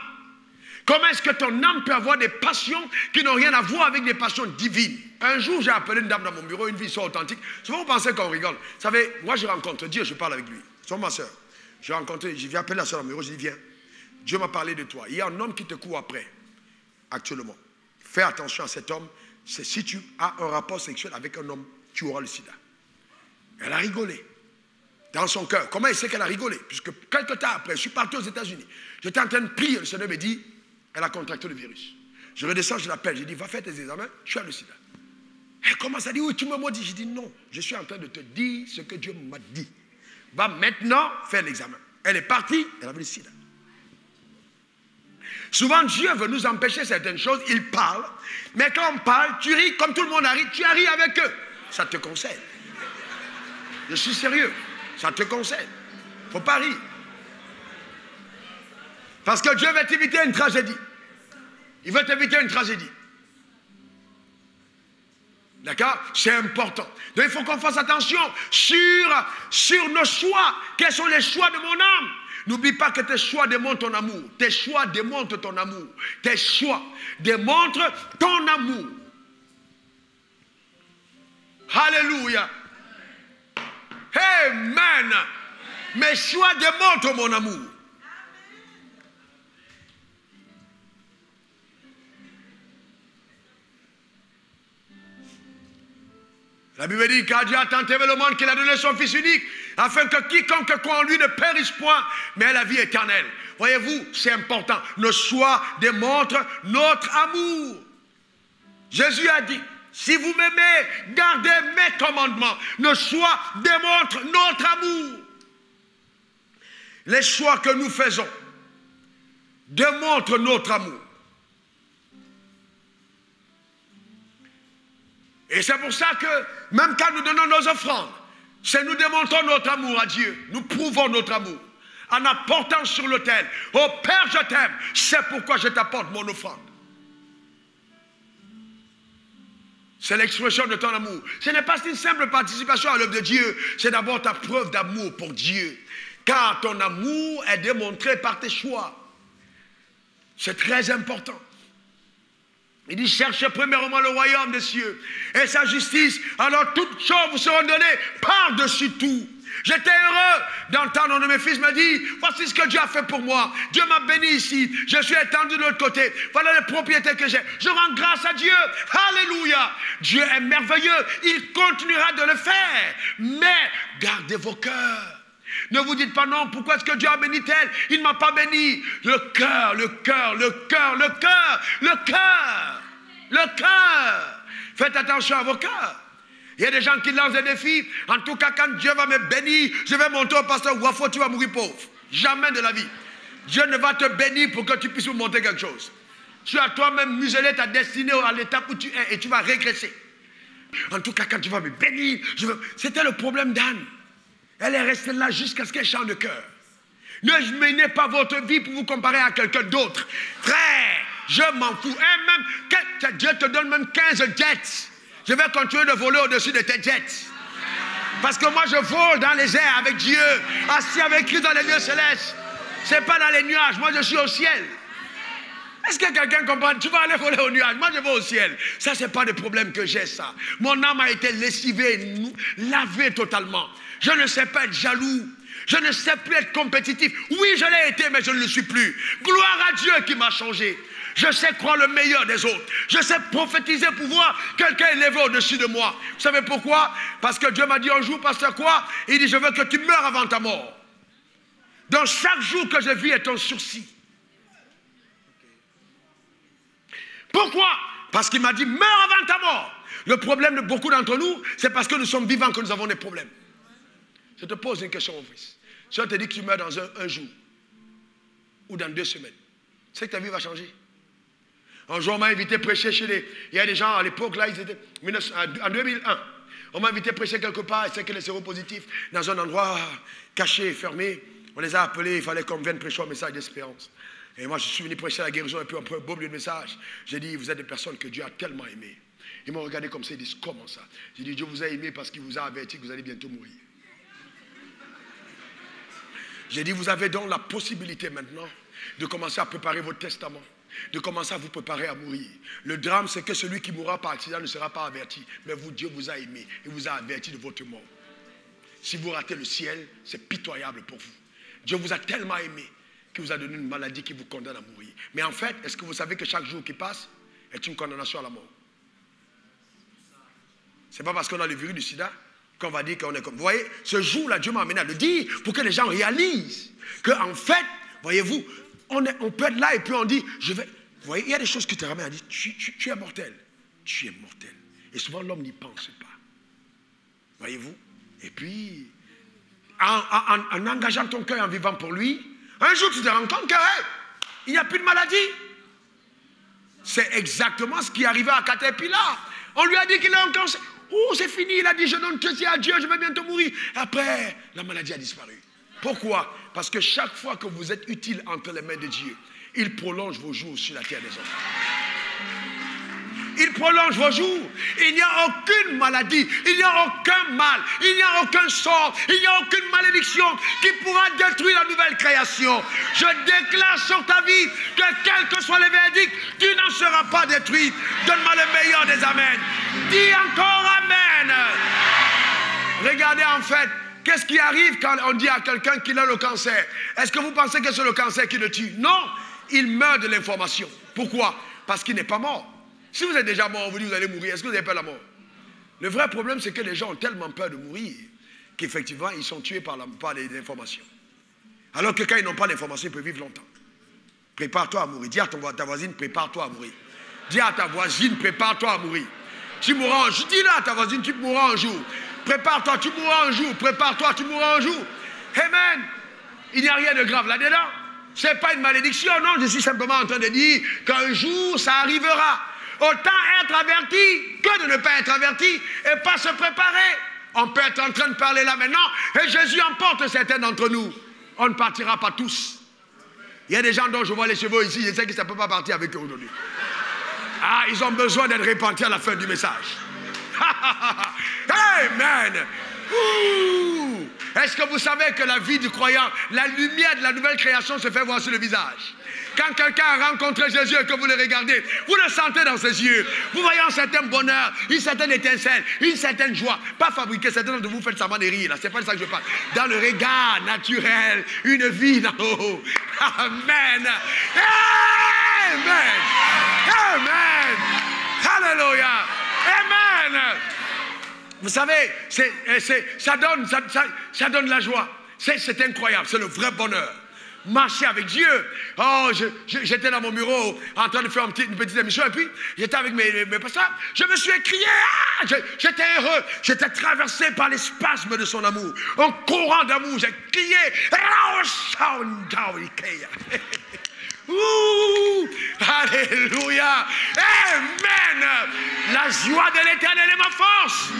Comment est-ce que ton âme peut avoir des passions qui n'ont rien à voir avec des passions divines? Un jour, j'ai appelé une dame dans mon bureau, une vie soit authentique. Souvent, vous pensez qu'on rigole. Vous savez, moi, je rencontre Dieu, je parle avec lui. C'est ma soeur. J'ai appelé la soeur dans mon bureau, je dis, viens. Dieu m'a parlé de toi. Il y a un homme qui te court après, actuellement. Fais attention à cet homme. C'est si tu as un rapport sexuel avec un homme, tu auras le sida. Elle a rigolé. Dans son cœur. Comment elle sait qu'elle a rigolé? Puisque quelques temps après, je suis parti aux États-Unis. J'étais en train de prier. Le Seigneur me dit, elle a contracté le virus. Je redescends, je l'appelle. Je dis, va faire tes examens, tu as le sida. Elle commence à dire, oui, tu me maudis. Je dis, non, je suis en train de te dire ce que Dieu m'a dit. Va maintenant faire l'examen. Elle est partie, elle avait le sida. Souvent, Dieu veut nous empêcher certaines choses. Il parle. Mais quand on parle, tu ris comme tout le monde arrive. Tu ris avec eux. Ça te concerne. Je suis sérieux. Ça te concerne. Il ne faut pas rire. Parce que Dieu veut t'éviter une tragédie. Il veut t'éviter une tragédie. D'accord? C'est important. Donc il faut qu'on fasse attention sur nos choix. Quels sont les choix de mon âme? N'oublie pas que tes choix démontrent ton amour. Tes choix démontrent ton amour. Tes choix démontrent ton amour. Alléluia. Amen. Mes choix démontrent mon amour. La Bible dit, car Dieu a tant aimé le monde qu'il a donné son Fils unique, afin que quiconque croit en lui ne périsse point, mais ait la vie éternelle. Voyez-vous, c'est important. Nos choix démontrent notre amour. Jésus a dit, si vous m'aimez, gardez mes commandements. Nos choix démontrent notre amour. Les choix que nous faisons démontrent notre amour. Et c'est pour ça que, même quand nous donnons nos offrandes, c'est nous démontrons notre amour à Dieu. Nous prouvons notre amour. En apportant sur l'autel, oh Père, je t'aime, c'est pourquoi je t'apporte mon offrande. C'est l'expression de ton amour. Ce n'est pas une simple participation à l'œuvre de Dieu, c'est d'abord ta preuve d'amour pour Dieu. Car ton amour est démontré par tes choix. C'est très important. Il dit, cherchez premièrement le royaume des cieux et sa justice, alors toutes choses vous seront données par-dessus tout. J'étais heureux d'entendre un de mes fils me dire, voici ce que Dieu a fait pour moi. Dieu m'a béni ici. Je suis étendu de l'autre côté. Voilà les propriétés que j'ai. Je rends grâce à Dieu. Alléluia. Dieu est merveilleux. Il continuera de le faire. Mais gardez vos cœurs. Ne vous dites pas non, pourquoi est-ce que Dieu a béni tel? Il ne m'a pas béni. Le cœur, le cœur, le cœur, le cœur, le cœur, le cœur. Faites attention à vos cœurs. Il y a des gens qui lancent des défis. En tout cas, quand Dieu va me bénir, je vais monter au pasteur Wafo, tu vas mourir pauvre. Jamais de la vie. Dieu ne va te bénir pour que tu puisses vous monter quelque chose. Tu as toi-même muselé ta destinée à l'étape où tu es et tu vas régresser. En tout cas, quand tu vas me bénir, c'était le problème d'Anne. Elle est restée là jusqu'à ce qu'elle change de cœur. Ne menez pas votre vie pour vous comparer à quelqu'un d'autre. Frère, je m'en fous. Et même, Dieu te donne même 15 jets. Je vais continuer de voler au-dessus de tes jets. Parce que moi, je vole dans les airs avec Dieu, assis avec Christ dans les lieux célestes. Ce n'est pas dans les nuages. Moi, je suis au ciel. Est-ce que quelqu'un comprend? Tu vas aller voler au nuage. Moi, je vais au ciel. Ça, ce n'est pas le problème que j'ai, ça. Mon âme a été lessivée, lavée totalement. Je ne sais pas être jaloux. Je ne sais plus être compétitif. Oui, je l'ai été, mais je ne le suis plus. Gloire à Dieu qui m'a changé. Je sais croire le meilleur des autres. Je sais prophétiser pour voir quelqu'un élevé au-dessus de moi. Vous savez pourquoi? Parce que Dieu m'a dit un jour, pasteur quoi? Il dit, je veux que tu meurs avant ta mort. Donc chaque jour que je vis est un sursis. Pourquoi? Parce qu'il m'a dit, meurs avant ta mort. Le problème de beaucoup d'entre nous, c'est parce que nous sommes vivants que nous avons des problèmes. Je te pose une question, mon fils. Si on te dit que tu meurs dans un jour, ou dans 2 semaines, c'est que ta vie va changer. Un jour, on m'a invité à prêcher chez les... Il y a des gens, à l'époque, là, ils étaient... En 2001, on m'a invité à prêcher quelque part, et c'est que les séropositifs, dans un endroit caché, fermé, on les a appelés, il fallait qu'on vienne prêcher un message d'espérance. Et moi, je suis venu prêcher la guérison, et puis après un beau milieu de message, j'ai dit, vous êtes des personnes que Dieu a tellement aimées. Ils m'ont regardé comme ça, ils disent, comment ça? J'ai dit, Dieu vous a aimé parce qu'il vous a averti que vous allez bientôt mourir. J'ai dit, vous avez donc la possibilité maintenant de commencer à préparer votre testament, de commencer à vous préparer à mourir. Le drame, c'est que celui qui mourra par accident ne sera pas averti. Mais vous, Dieu vous a aimé et vous a averti de votre mort. Si vous ratez le ciel, c'est pitoyable pour vous. Dieu vous a tellement aimé qu'il vous a donné une maladie qui vous condamne à mourir. Mais en fait, est-ce que vous savez que chaque jour qui passe est une condamnation à la mort? Ce n'est pas parce qu'on a le virus du sida qu'on va dire qu'on est comme... Vous voyez, ce jour-là, Dieu m'a amené à le dire pour que les gens réalisent qu'en fait, voyez-vous, on peut être là et puis on dit, je vais... Vous voyez, il y a des choses qui te ramènent à dire, tu es mortel. Tu es mortel. Et souvent, l'homme n'y pense pas. Voyez-vous? Et puis, en engageant ton cœur et en vivant pour lui, un jour, tu te rends compte qu'il n'y a plus de maladie. C'est exactement ce qui est arrivé à Caterpillar. On lui a dit qu'il a un cancer. Oh, c'est fini, il a dit, je donne tout à Dieu, je vais bientôt mourir. Après, la maladie a disparu. Pourquoi? Parce que chaque fois que vous êtes utile entre les mains de Dieu, il prolonge vos jours sur la terre des hommes. Il prolonge vos jours. Il n'y a aucune maladie, il n'y a aucun mal, il n'y a aucun sort, il n'y a aucune malédiction qui pourra détruire la nouvelle création. Je déclare sur ta vie que quels que soient les verdicts, tu n'en seras pas détruit. Donne-moi le meilleur des amens. Dis encore amen. Regardez en fait, qu'est-ce qui arrive quand on dit à quelqu'un qu'il a le cancer? Est-ce que vous pensez que c'est le cancer qui le tue? Non, il meurt de l'information. Pourquoi? Parce qu'il n'est pas mort. Si vous êtes déjà mort, on vous dit que vous allez mourir, est-ce que vous avez peur de la mort? Le vrai problème, c'est que les gens ont tellement peur de mourir qu'effectivement, ils sont tués par les informations. Alors que quand ils n'ont pas d'informations, ils peuvent vivre longtemps. Prépare-toi à mourir. Dis à ta voisine, prépare-toi à mourir. Dis à ta voisine, prépare-toi à mourir. Tu mourras un jour. Dis-le à ta voisine, tu mourras un jour. Prépare-toi, tu mourras un jour. Prépare-toi, tu mourras un jour. Amen. Il n'y a rien de grave là-dedans. Ce n'est pas une malédiction, non. Je suis simplement en train de dire qu'un jour, ça arrivera. Autant être averti que de ne pas être averti et pas se préparer. On peut être en train de parler là maintenant et Jésus emporte certains d'entre nous. On ne partira pas tous. Il y a des gens dont je vois les cheveux ici, je sais que ça ne peut pas partir avec eux aujourd'hui. Ah, ils ont besoin d'être repentis à la fin du message. Amen. Ouh. Est-ce que vous savez que la vie du croyant, la lumière de la nouvelle création se fait voir sur le visage? Quand quelqu'un a rencontré Jésus et que vous le regardez, vous le sentez dans ses yeux. Vous voyez un certain bonheur, une certaine étincelle, une certaine joie. Pas fabriquée, certains de vous faites semblant de rire, là. C'est pas de ça que je parle. Dans le regard naturel, une vie d'en haut. Amen. Amen. Amen. Alléluia. Amen. Vous savez, ça donne la joie. C'est incroyable, c'est le vrai bonheur. Marcher avec Dieu. Oh, j'étais dans mon bureau en train de faire une petite émission et puis j'étais avec mes pasteurs. Je me suis écrié. J'étais heureux. J'étais traversé par les spasmes de son amour. Un courant d'amour. J'ai crié. Alléluia. Amen. La joie de l'Éternel est ma force.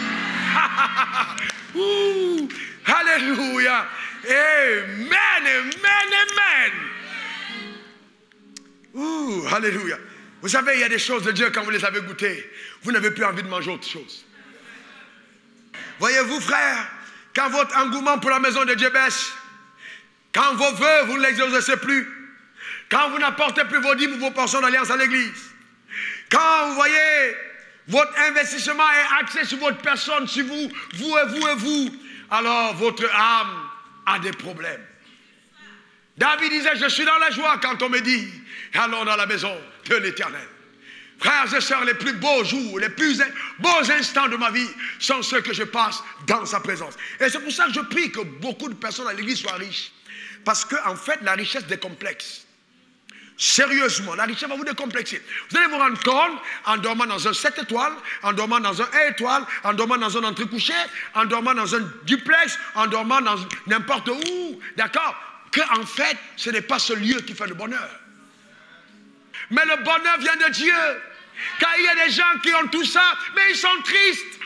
Alléluia. Amen, amen, amen. Alléluia. Vous savez, il y a des choses de Dieu, quand vous les avez goûtées, vous n'avez plus envie de manger autre chose. Voyez-vous, frère, quand votre engouement pour la maison de Dieu baisse, quand vos vœux, vous ne les exaucez plus, quand vous n'apportez plus vos dîmes ou vos portions d'alliance à l'église, quand vous voyez, votre investissement est axé sur votre personne, sur vous, vous et vous et vous, alors votre âme a des problèmes. David disait, je suis dans la joie quand on me dit, allons dans la maison de l'Éternel. Frères et sœurs, les plus beaux jours, les plus beaux instants de ma vie sont ceux que je passe dans sa présence. Et c'est pour ça que je prie que beaucoup de personnes à l'église soient riches. Parce qu'en fait, la richesse décomplexe. Sérieusement, la richesse va vous décomplexer. Vous allez vous rendre compte, en dormant dans un 7 étoiles, en dormant dans un 1 étoile, en dormant dans un entrecouché, en dormant dans un duplex, en dormant dans n'importe où, d'accord, qu'en fait, ce n'est pas ce lieu qui fait le bonheur. Mais le bonheur vient de Dieu. Car il y a des gens qui ont tout ça, mais ils sont tristes.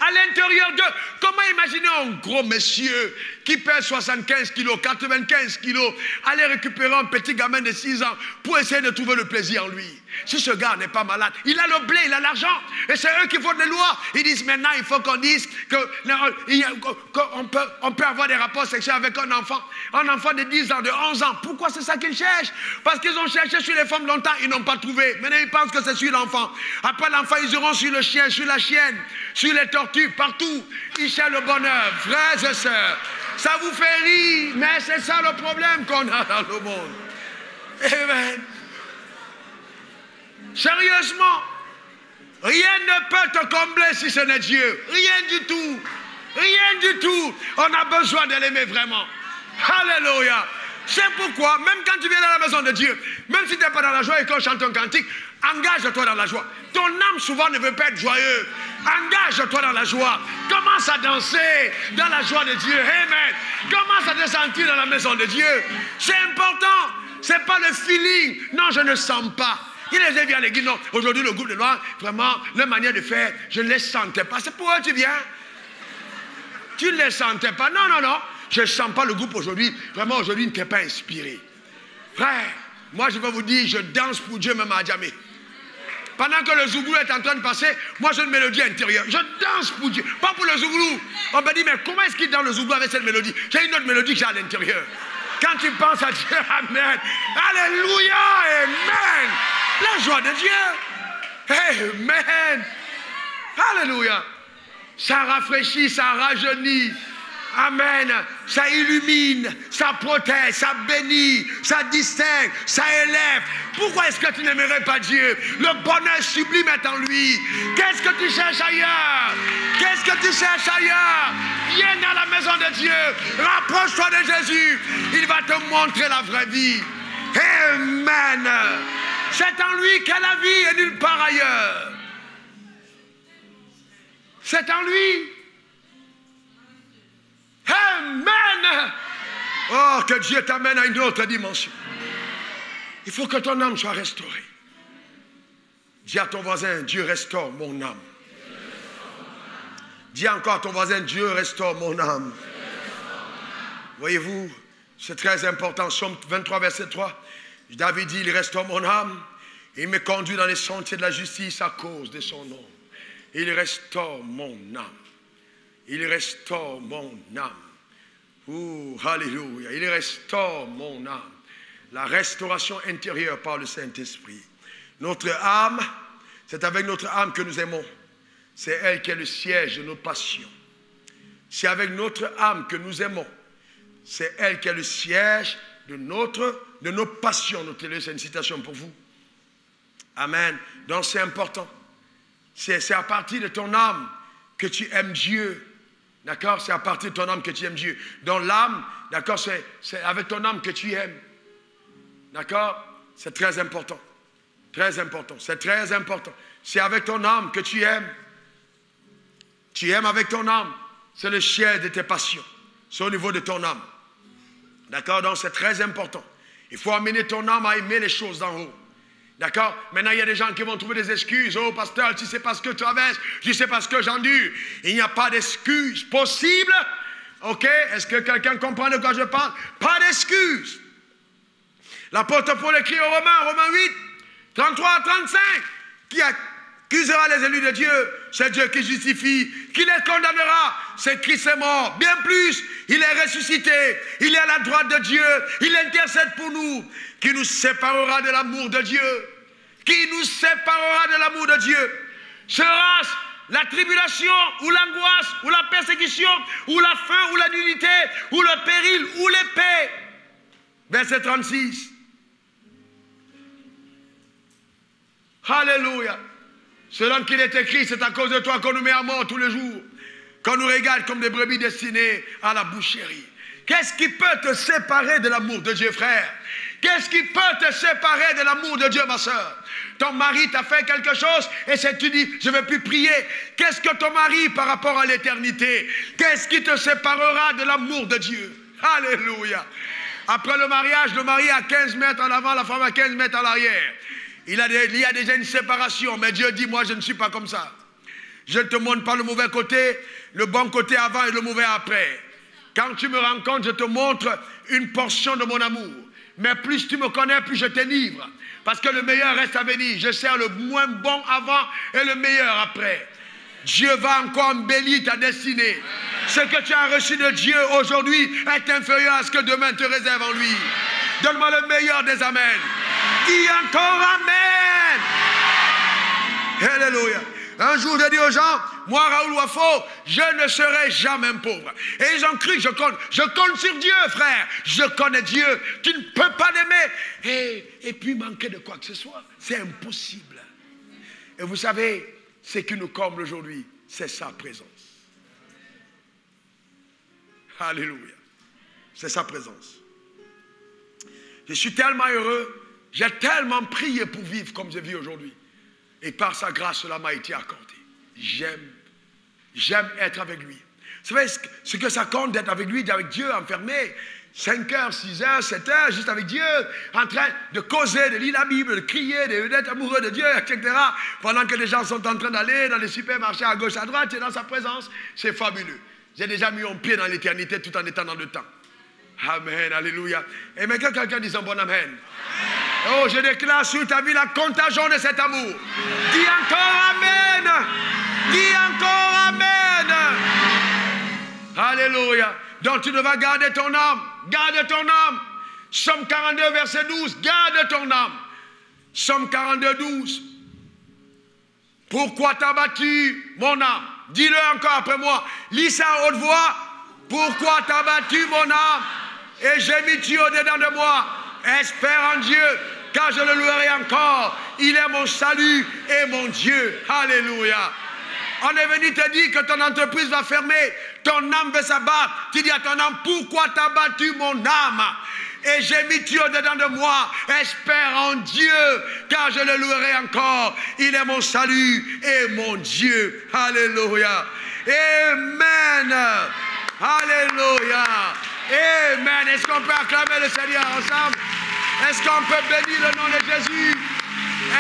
À l'intérieur d'eux, comment imaginer un gros monsieur qui pèse 75 kilos, 95 kilos, aller récupérer un petit gamin de 6 ans pour essayer de trouver le plaisir en lui? Si ce gars n'est pas malade, il a le blé, il a l'argent, et c'est eux qui votent les lois. Ils disent maintenant il faut qu'on dise qu'on peut avoir des rapports sexuels avec un enfant de 10 ans, de 11 ans. Pourquoi c'est ça qu'ils cherchent? Parce qu'ils ont cherché sur les femmes longtemps, ils n'ont pas trouvé. Maintenant ils pensent que c'est sur l'enfant. Après l'enfant, ils iront sur le chien, sur la chienne, sur les tortues, partout. Ils cherchent le bonheur, frères et sœurs. Ça vous fait rire, mais c'est ça le problème qu'on a dans le monde. Amen. Sérieusement, rien ne peut te combler si ce n'est Dieu. Rien du tout. Rien du tout. On a besoin de l'aimer vraiment. Alléluia. C'est pourquoi, même quand tu viens dans la maison de Dieu, même si tu n'es pas dans la joie et qu'on chante un cantique, engage-toi dans la joie. Ton âme souvent ne veut pas être joyeux. Engage-toi dans la joie. Commence à danser dans la joie de Dieu. Amen. Commence à te sentir dans la maison de Dieu. C'est important. Ce n'est pas le feeling. Non, je ne sens pas. Il les a vus à l'église. Non, aujourd'hui, le groupe de Loire, vraiment, leur manière de faire, je ne les sentais pas. C'est pour eux que tu viens. Tu ne les sentais pas. Non, non, non. Je ne sens pas le groupe aujourd'hui. Vraiment, aujourd'hui, ne t'es pas inspiré. Frère, moi, je vais vous dire, je danse pour Dieu même à Djamé. Pendant que le zouglou est en train de passer, moi, j'ai une mélodie intérieure. Je danse pour Dieu. Pas pour le zouglou. On me dit, mais comment est-ce qu'il danse le zouglou avec cette mélodie? J'ai une autre mélodie que j'ai à l'intérieur. Quand tu penses à Dieu, amen. Alléluia, amen. La joie de Dieu. Amen. Alléluia. Ça rafraîchit, ça rajeunit. Amen. Ça illumine, ça protège, ça bénit, ça distingue, ça élève. Pourquoi est-ce que tu n'aimerais pas Dieu? Le bonheur sublime est en lui. Qu'est-ce que tu cherches ailleurs? Qu'est-ce que tu cherches ailleurs? Viens dans la maison de Dieu. Rapproche-toi de Jésus. Il va te montrer la vraie vie. Amen. C'est en lui qu'est la vie et nulle part ailleurs. C'est en lui. Amen. Oh, que Dieu t'amène à une autre dimension. Il faut que ton âme soit restaurée. Dis à ton voisin, Dieu restaure mon âme. Dis encore à ton voisin, Dieu restaure mon âme. Voyez-vous, c'est très important. Psaume 23, verset 3. David dit, il restaure mon âme. Il me conduit dans les sentiers de la justice à cause de son nom. Il restaure mon âme. Il restaure mon âme. Alléluia. Il restaure mon âme. La restauration intérieure par le Saint-Esprit. Notre âme, c'est avec notre âme que nous aimons. C'est elle qui est le siège de nos passions. C'est avec notre âme que nous aimons. C'est elle qui est le siège de nos passions. Notez-le, c'est une citation pour vous. Amen. Donc c'est important. C'est à partir de ton âme que tu aimes Dieu. D'accord? C'est à partir de ton âme que tu aimes Dieu. Dans l'âme, d'accord, c'est avec ton âme que tu aimes. D'accord? C'est très important. Très important. C'est très important. C'est avec ton âme que tu aimes. Tu aimes avec ton âme. C'est le siège de tes passions. C'est au niveau de ton âme. D'accord? Donc c'est très important. Il faut amener ton âme à aimer les choses d'en haut. D'accord? Maintenant, il y a des gens qui vont trouver des excuses. Oh, pasteur, tu ne sais pas ce que tu traverses. Tu ne sais pas ce que j'endure. Il n'y a pas d'excuses possibles. OK? Est-ce que quelqu'un comprend de quoi je parle? Pas d'excuses. L'apôtre Paul écrit aux Romains 8, 33 à 35. Qui accusera les élus de Dieu? C'est Dieu qui justifie. Qui les condamnera? C'est Christ est mort. Bien plus, il est ressuscité. Il est à la droite de Dieu. Il intercède pour nous. Qui nous séparera de l'amour de Dieu? Qui nous séparera de l'amour de Dieu? Sera-ce la tribulation, ou l'angoisse, ou la persécution, ou la faim, ou la nudité, ou le péril, ou l'épée? Verset 36. Alléluia. Selon qu'il est écrit, c'est à cause de toi qu'on nous met à mort tous les jours, qu'on nous regarde comme des brebis destinées à la boucherie. Qu'est-ce qui peut te séparer de l'amour de Dieu, frère? Qu'est-ce qui peut te séparer de l'amour de Dieu, ma soeur? Ton mari t'a fait quelque chose et tu dis, je ne vais plus prier. Qu'est-ce que ton mari par rapport à l'éternité? Qu'est-ce qui te séparera de l'amour de Dieu? Alléluia. Après le mari à 15 mètres en avant, la femme à 15 mètres en arrière. Il y a déjà une séparation, mais Dieu dit, moi je ne suis pas comme ça. Je ne te montre pas le mauvais côté, le bon côté avant et le mauvais après. Quand tu me rencontres, je te montre une portion de mon amour. Mais plus tu me connais, plus je te livre. Parce que le meilleur reste à venir. Je sers le moins bon avant et le meilleur après. Dieu va encore embellir ta destinée. Ce que tu as reçu de Dieu aujourd'hui est inférieur à ce que demain te réserve en lui. Donne-moi le meilleur des amens. Dis encore amen. Alléluia. Un jour, je dis aux gens, moi, Raoul Wafo, je ne serai jamais pauvre. Et ils ont cru que je compte. Je compte sur Dieu, frère. Je connais Dieu. Tu ne peux pas l'aimer. Et puis manquer de quoi que ce soit. C'est impossible. Et vous savez, ce qui nous comble aujourd'hui, c'est sa présence. Alléluia. C'est sa présence. Je suis tellement heureux. J'ai tellement prié pour vivre comme je vis aujourd'hui. Et par sa grâce, cela m'a été accordé. J'aime être avec lui. Vous savez ce que ça compte d'être avec lui, avec Dieu, enfermé, 5 heures, 6 heures, 7 heures, juste avec Dieu, en train de causer, de lire la Bible, de crier, d'être amoureux de Dieu, etc. Pendant que les gens sont en train d'aller dans les supermarchés à gauche, à droite, et dans sa présence, c'est fabuleux. J'ai déjà mis mon pied dans l'éternité tout en étant dans le temps. Amen, alléluia. Et maintenant, quelqu'un dit un bon amen. Oh, je déclare sur ta vie la contagion de cet amour. Dis encore amen. Dis encore amen. Alléluia. Donc tu devras garder ton âme. Garde ton âme. Somme 42, verset 12. Garde ton âme. Somme 42, 12. Pourquoi t'as battu mon âme? Dis-le encore après moi. Lis ça à haute voix. Pourquoi t'as battu mon âme? Et j'ai mis Dieu au-dedans de moi. Espère en Dieu, car je le louerai encore. Il est mon salut et mon Dieu. Alléluia. On est venu te dire que ton entreprise va fermer, ton âme va s'abattre. Tu dis à ton âme, pourquoi t'as battu mon âme? Et j'ai mis Dieu au-dedans de moi. Espère en Dieu, car je le louerai encore. Il est mon salut et mon Dieu. Alléluia. Amen. Alléluia. Amen. Est-ce qu'on peut acclamer le Seigneur ensemble? Est-ce qu'on peut bénir le nom de Jésus?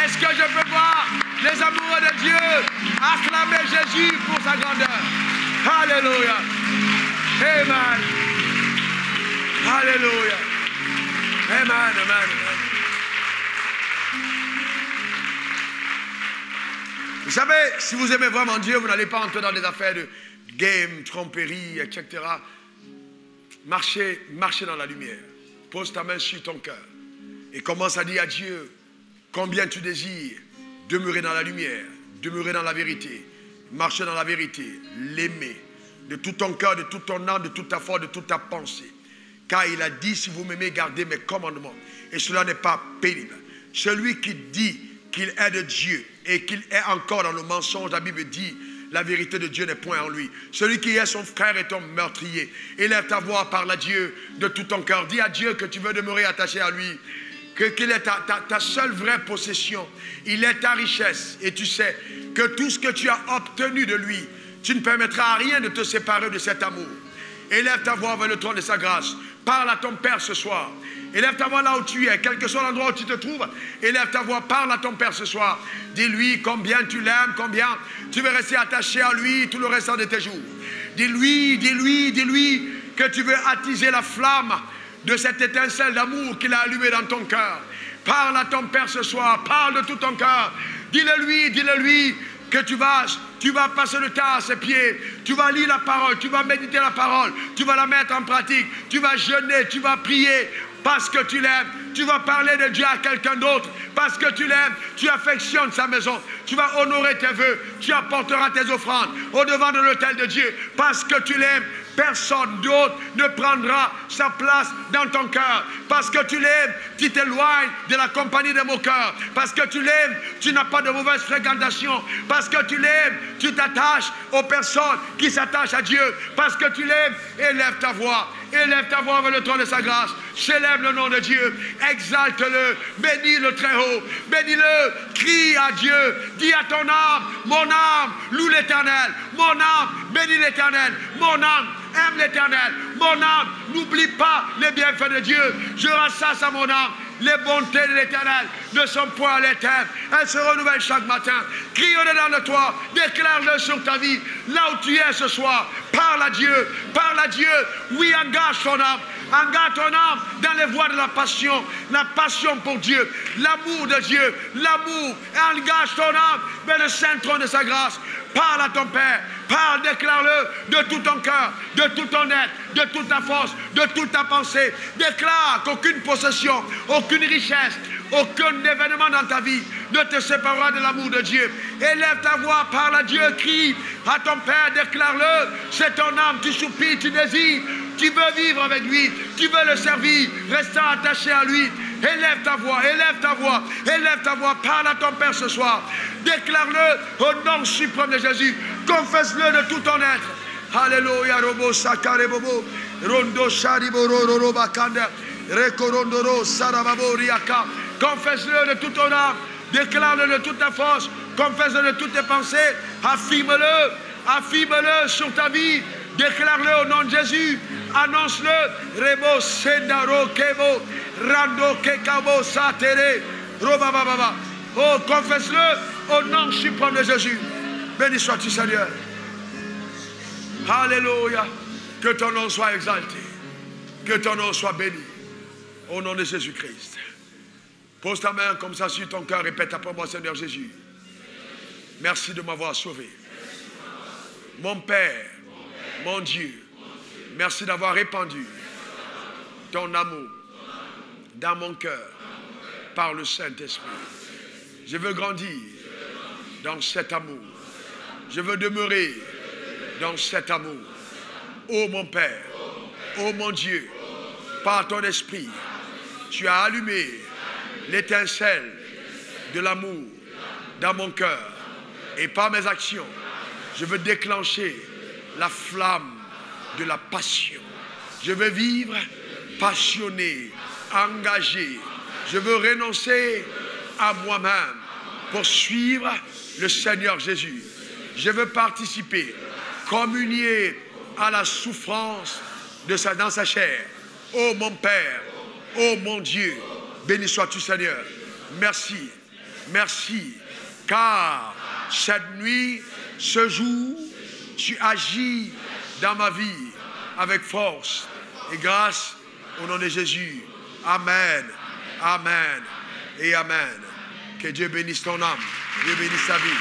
Est-ce que je peux voir les amoureux de Dieu acclamer Jésus pour sa grandeur? Alléluia. Amen. Alléluia. Amen, amen, amen. Vous savez, si vous aimez vraiment Dieu, vous n'allez pas entrer dans des affaires de game, tromperie, etc. Marchez dans la lumière. Pose ta main sur ton cœur et commence à dire à Dieu combien tu désires demeurer dans la lumière, demeurer dans la vérité, marcher dans la vérité, l'aimer de tout ton cœur, de toute ton âme, de toute ta force, de toute ta pensée. Car il a dit, si vous m'aimez, gardez mes commandements. Et cela n'est pas pénible. Celui qui dit qu'il est de Dieu et qu'il est encore dans le mensonge, la Bible dit, la vérité de Dieu n'est point en lui. Celui qui est son frère est un meurtrier. Élève ta voix, parle à Dieu de tout ton cœur. Dis à Dieu que tu veux demeurer attaché à lui. Qu'il est ta seule vraie possession. Il est ta richesse. Et tu sais que tout ce que tu as obtenu de lui, tu ne permettras à rien de te séparer de cet amour. Élève ta voix vers le trône de sa grâce. Parle à ton Père ce soir. Élève ta voix là où tu es, quel que soit l'endroit où tu te trouves. Élève ta voix, parle à ton Père ce soir. Dis-lui combien tu l'aimes, combien tu veux rester attaché à lui tout le restant de tes jours. Dis-lui que tu veux attiser la flamme de cette étincelle d'amour qu'il a allumée dans ton cœur. Parle à ton Père ce soir, parle de tout ton cœur. Dis-le-lui que tu vas passer le temps à ses pieds, tu vas lire la parole, tu vas méditer la parole, tu vas la mettre en pratique, tu vas jeûner, tu vas prier parce que tu l'aimes, tu vas parler de Dieu à quelqu'un d'autre parce que tu l'aimes, tu affectionnes sa maison, tu vas honorer tes vœux, tu apporteras tes offrandes au devant de l'autel de Dieu parce que tu l'aimes. Personne d'autre ne prendra sa place dans ton cœur. Parce que tu l'aimes, tu t'éloignes de la compagnie de moqueurs. Parce que tu l'aimes, tu n'as pas de mauvaise fréquentation. Parce que tu l'aimes, tu t'attaches aux personnes qui s'attachent à Dieu. Parce que tu l'aimes, élève ta voix vers le trône de sa grâce. Célèbre le nom de Dieu, exalte-le, bénis le Très-Haut, bénis-le, crie à Dieu, dis à ton âme, mon âme, loue l'Éternel, mon âme, bénis l'Éternel, mon âme, aime l'Éternel, mon âme, n'oublie pas les bienfaits de Dieu, je rassasse à mon âme. Les bontés de l'Éternel ne sont point à l'éternel. Elles se renouvellent chaque matin. Crie au-dedans de toi. Déclare-le sur ta vie. Là où tu es ce soir. Parle à Dieu. Parle à Dieu. Oui, engage ton âme. Engage ton âme dans les voies de la passion. La passion pour Dieu. L'amour de Dieu. L'amour. Engage ton âme vers le saint trône de sa grâce. Parle à ton Père. Parle, déclare-le de tout ton cœur, de tout ton être, de toute ta force, de toute ta pensée. Déclare qu'aucune possession, aucune richesse, aucun événement dans ta vie ne te séparera de l'amour de Dieu. Élève ta voix, parle à Dieu, crie à ton Père, déclare-le. C'est ton âme, tu soupires, tu désires, tu veux vivre avec lui, tu veux le servir, restant attaché à lui. Élève ta voix, parle à ton Père ce soir. Déclare-le au nom suprême de Jésus. Confesse-le de tout ton être. Alléluia, robo sakare bobo, rondo sharibo roro bakanda, rekorondoro sarababo riaka. Confesse-le de toute ton âme. Déclare-le de toute ta force. Confesse-le de toutes tes pensées. Affirme-le sur ta vie. Déclare-le au nom de Jésus. Annonce-le. Rebo sendaro kebo. Rando kekabo satere. Roba baba. Oh, confesse-le au nom suprême de Jésus. Béni sois-tu, Seigneur. Alléluia. Que ton nom soit exalté. Que ton nom soit béni. Au nom de Jésus-Christ. Pose ta main comme ça sur ton cœur. Répète après moi, Seigneur Jésus. Merci de m'avoir sauvé. Mon Père, mon Dieu, merci d'avoir répandu ton amour dans mon cœur par le Saint-Esprit. Je veux grandir dans cet amour. Je veux demeurer dans cet amour. Ô mon Père, ô mon Dieu, par ton esprit, tu as allumé l'étincelle de l'amour dans mon cœur. Et par mes actions, je veux déclencher la flamme de la passion. Je veux vivre passionné, engagé. Je veux renoncer à moi-même pour suivre le Seigneur Jésus. Je veux participer, communier à la souffrance dans sa chair. Ô mon Père, ô mon Dieu, béni sois-tu Seigneur. Merci, merci, car cette nuit, ce jour, tu agis dans ma vie avec force et grâce au nom de Jésus. Amen, amen et amen. Que Dieu bénisse ton âme, Dieu bénisse ta vie.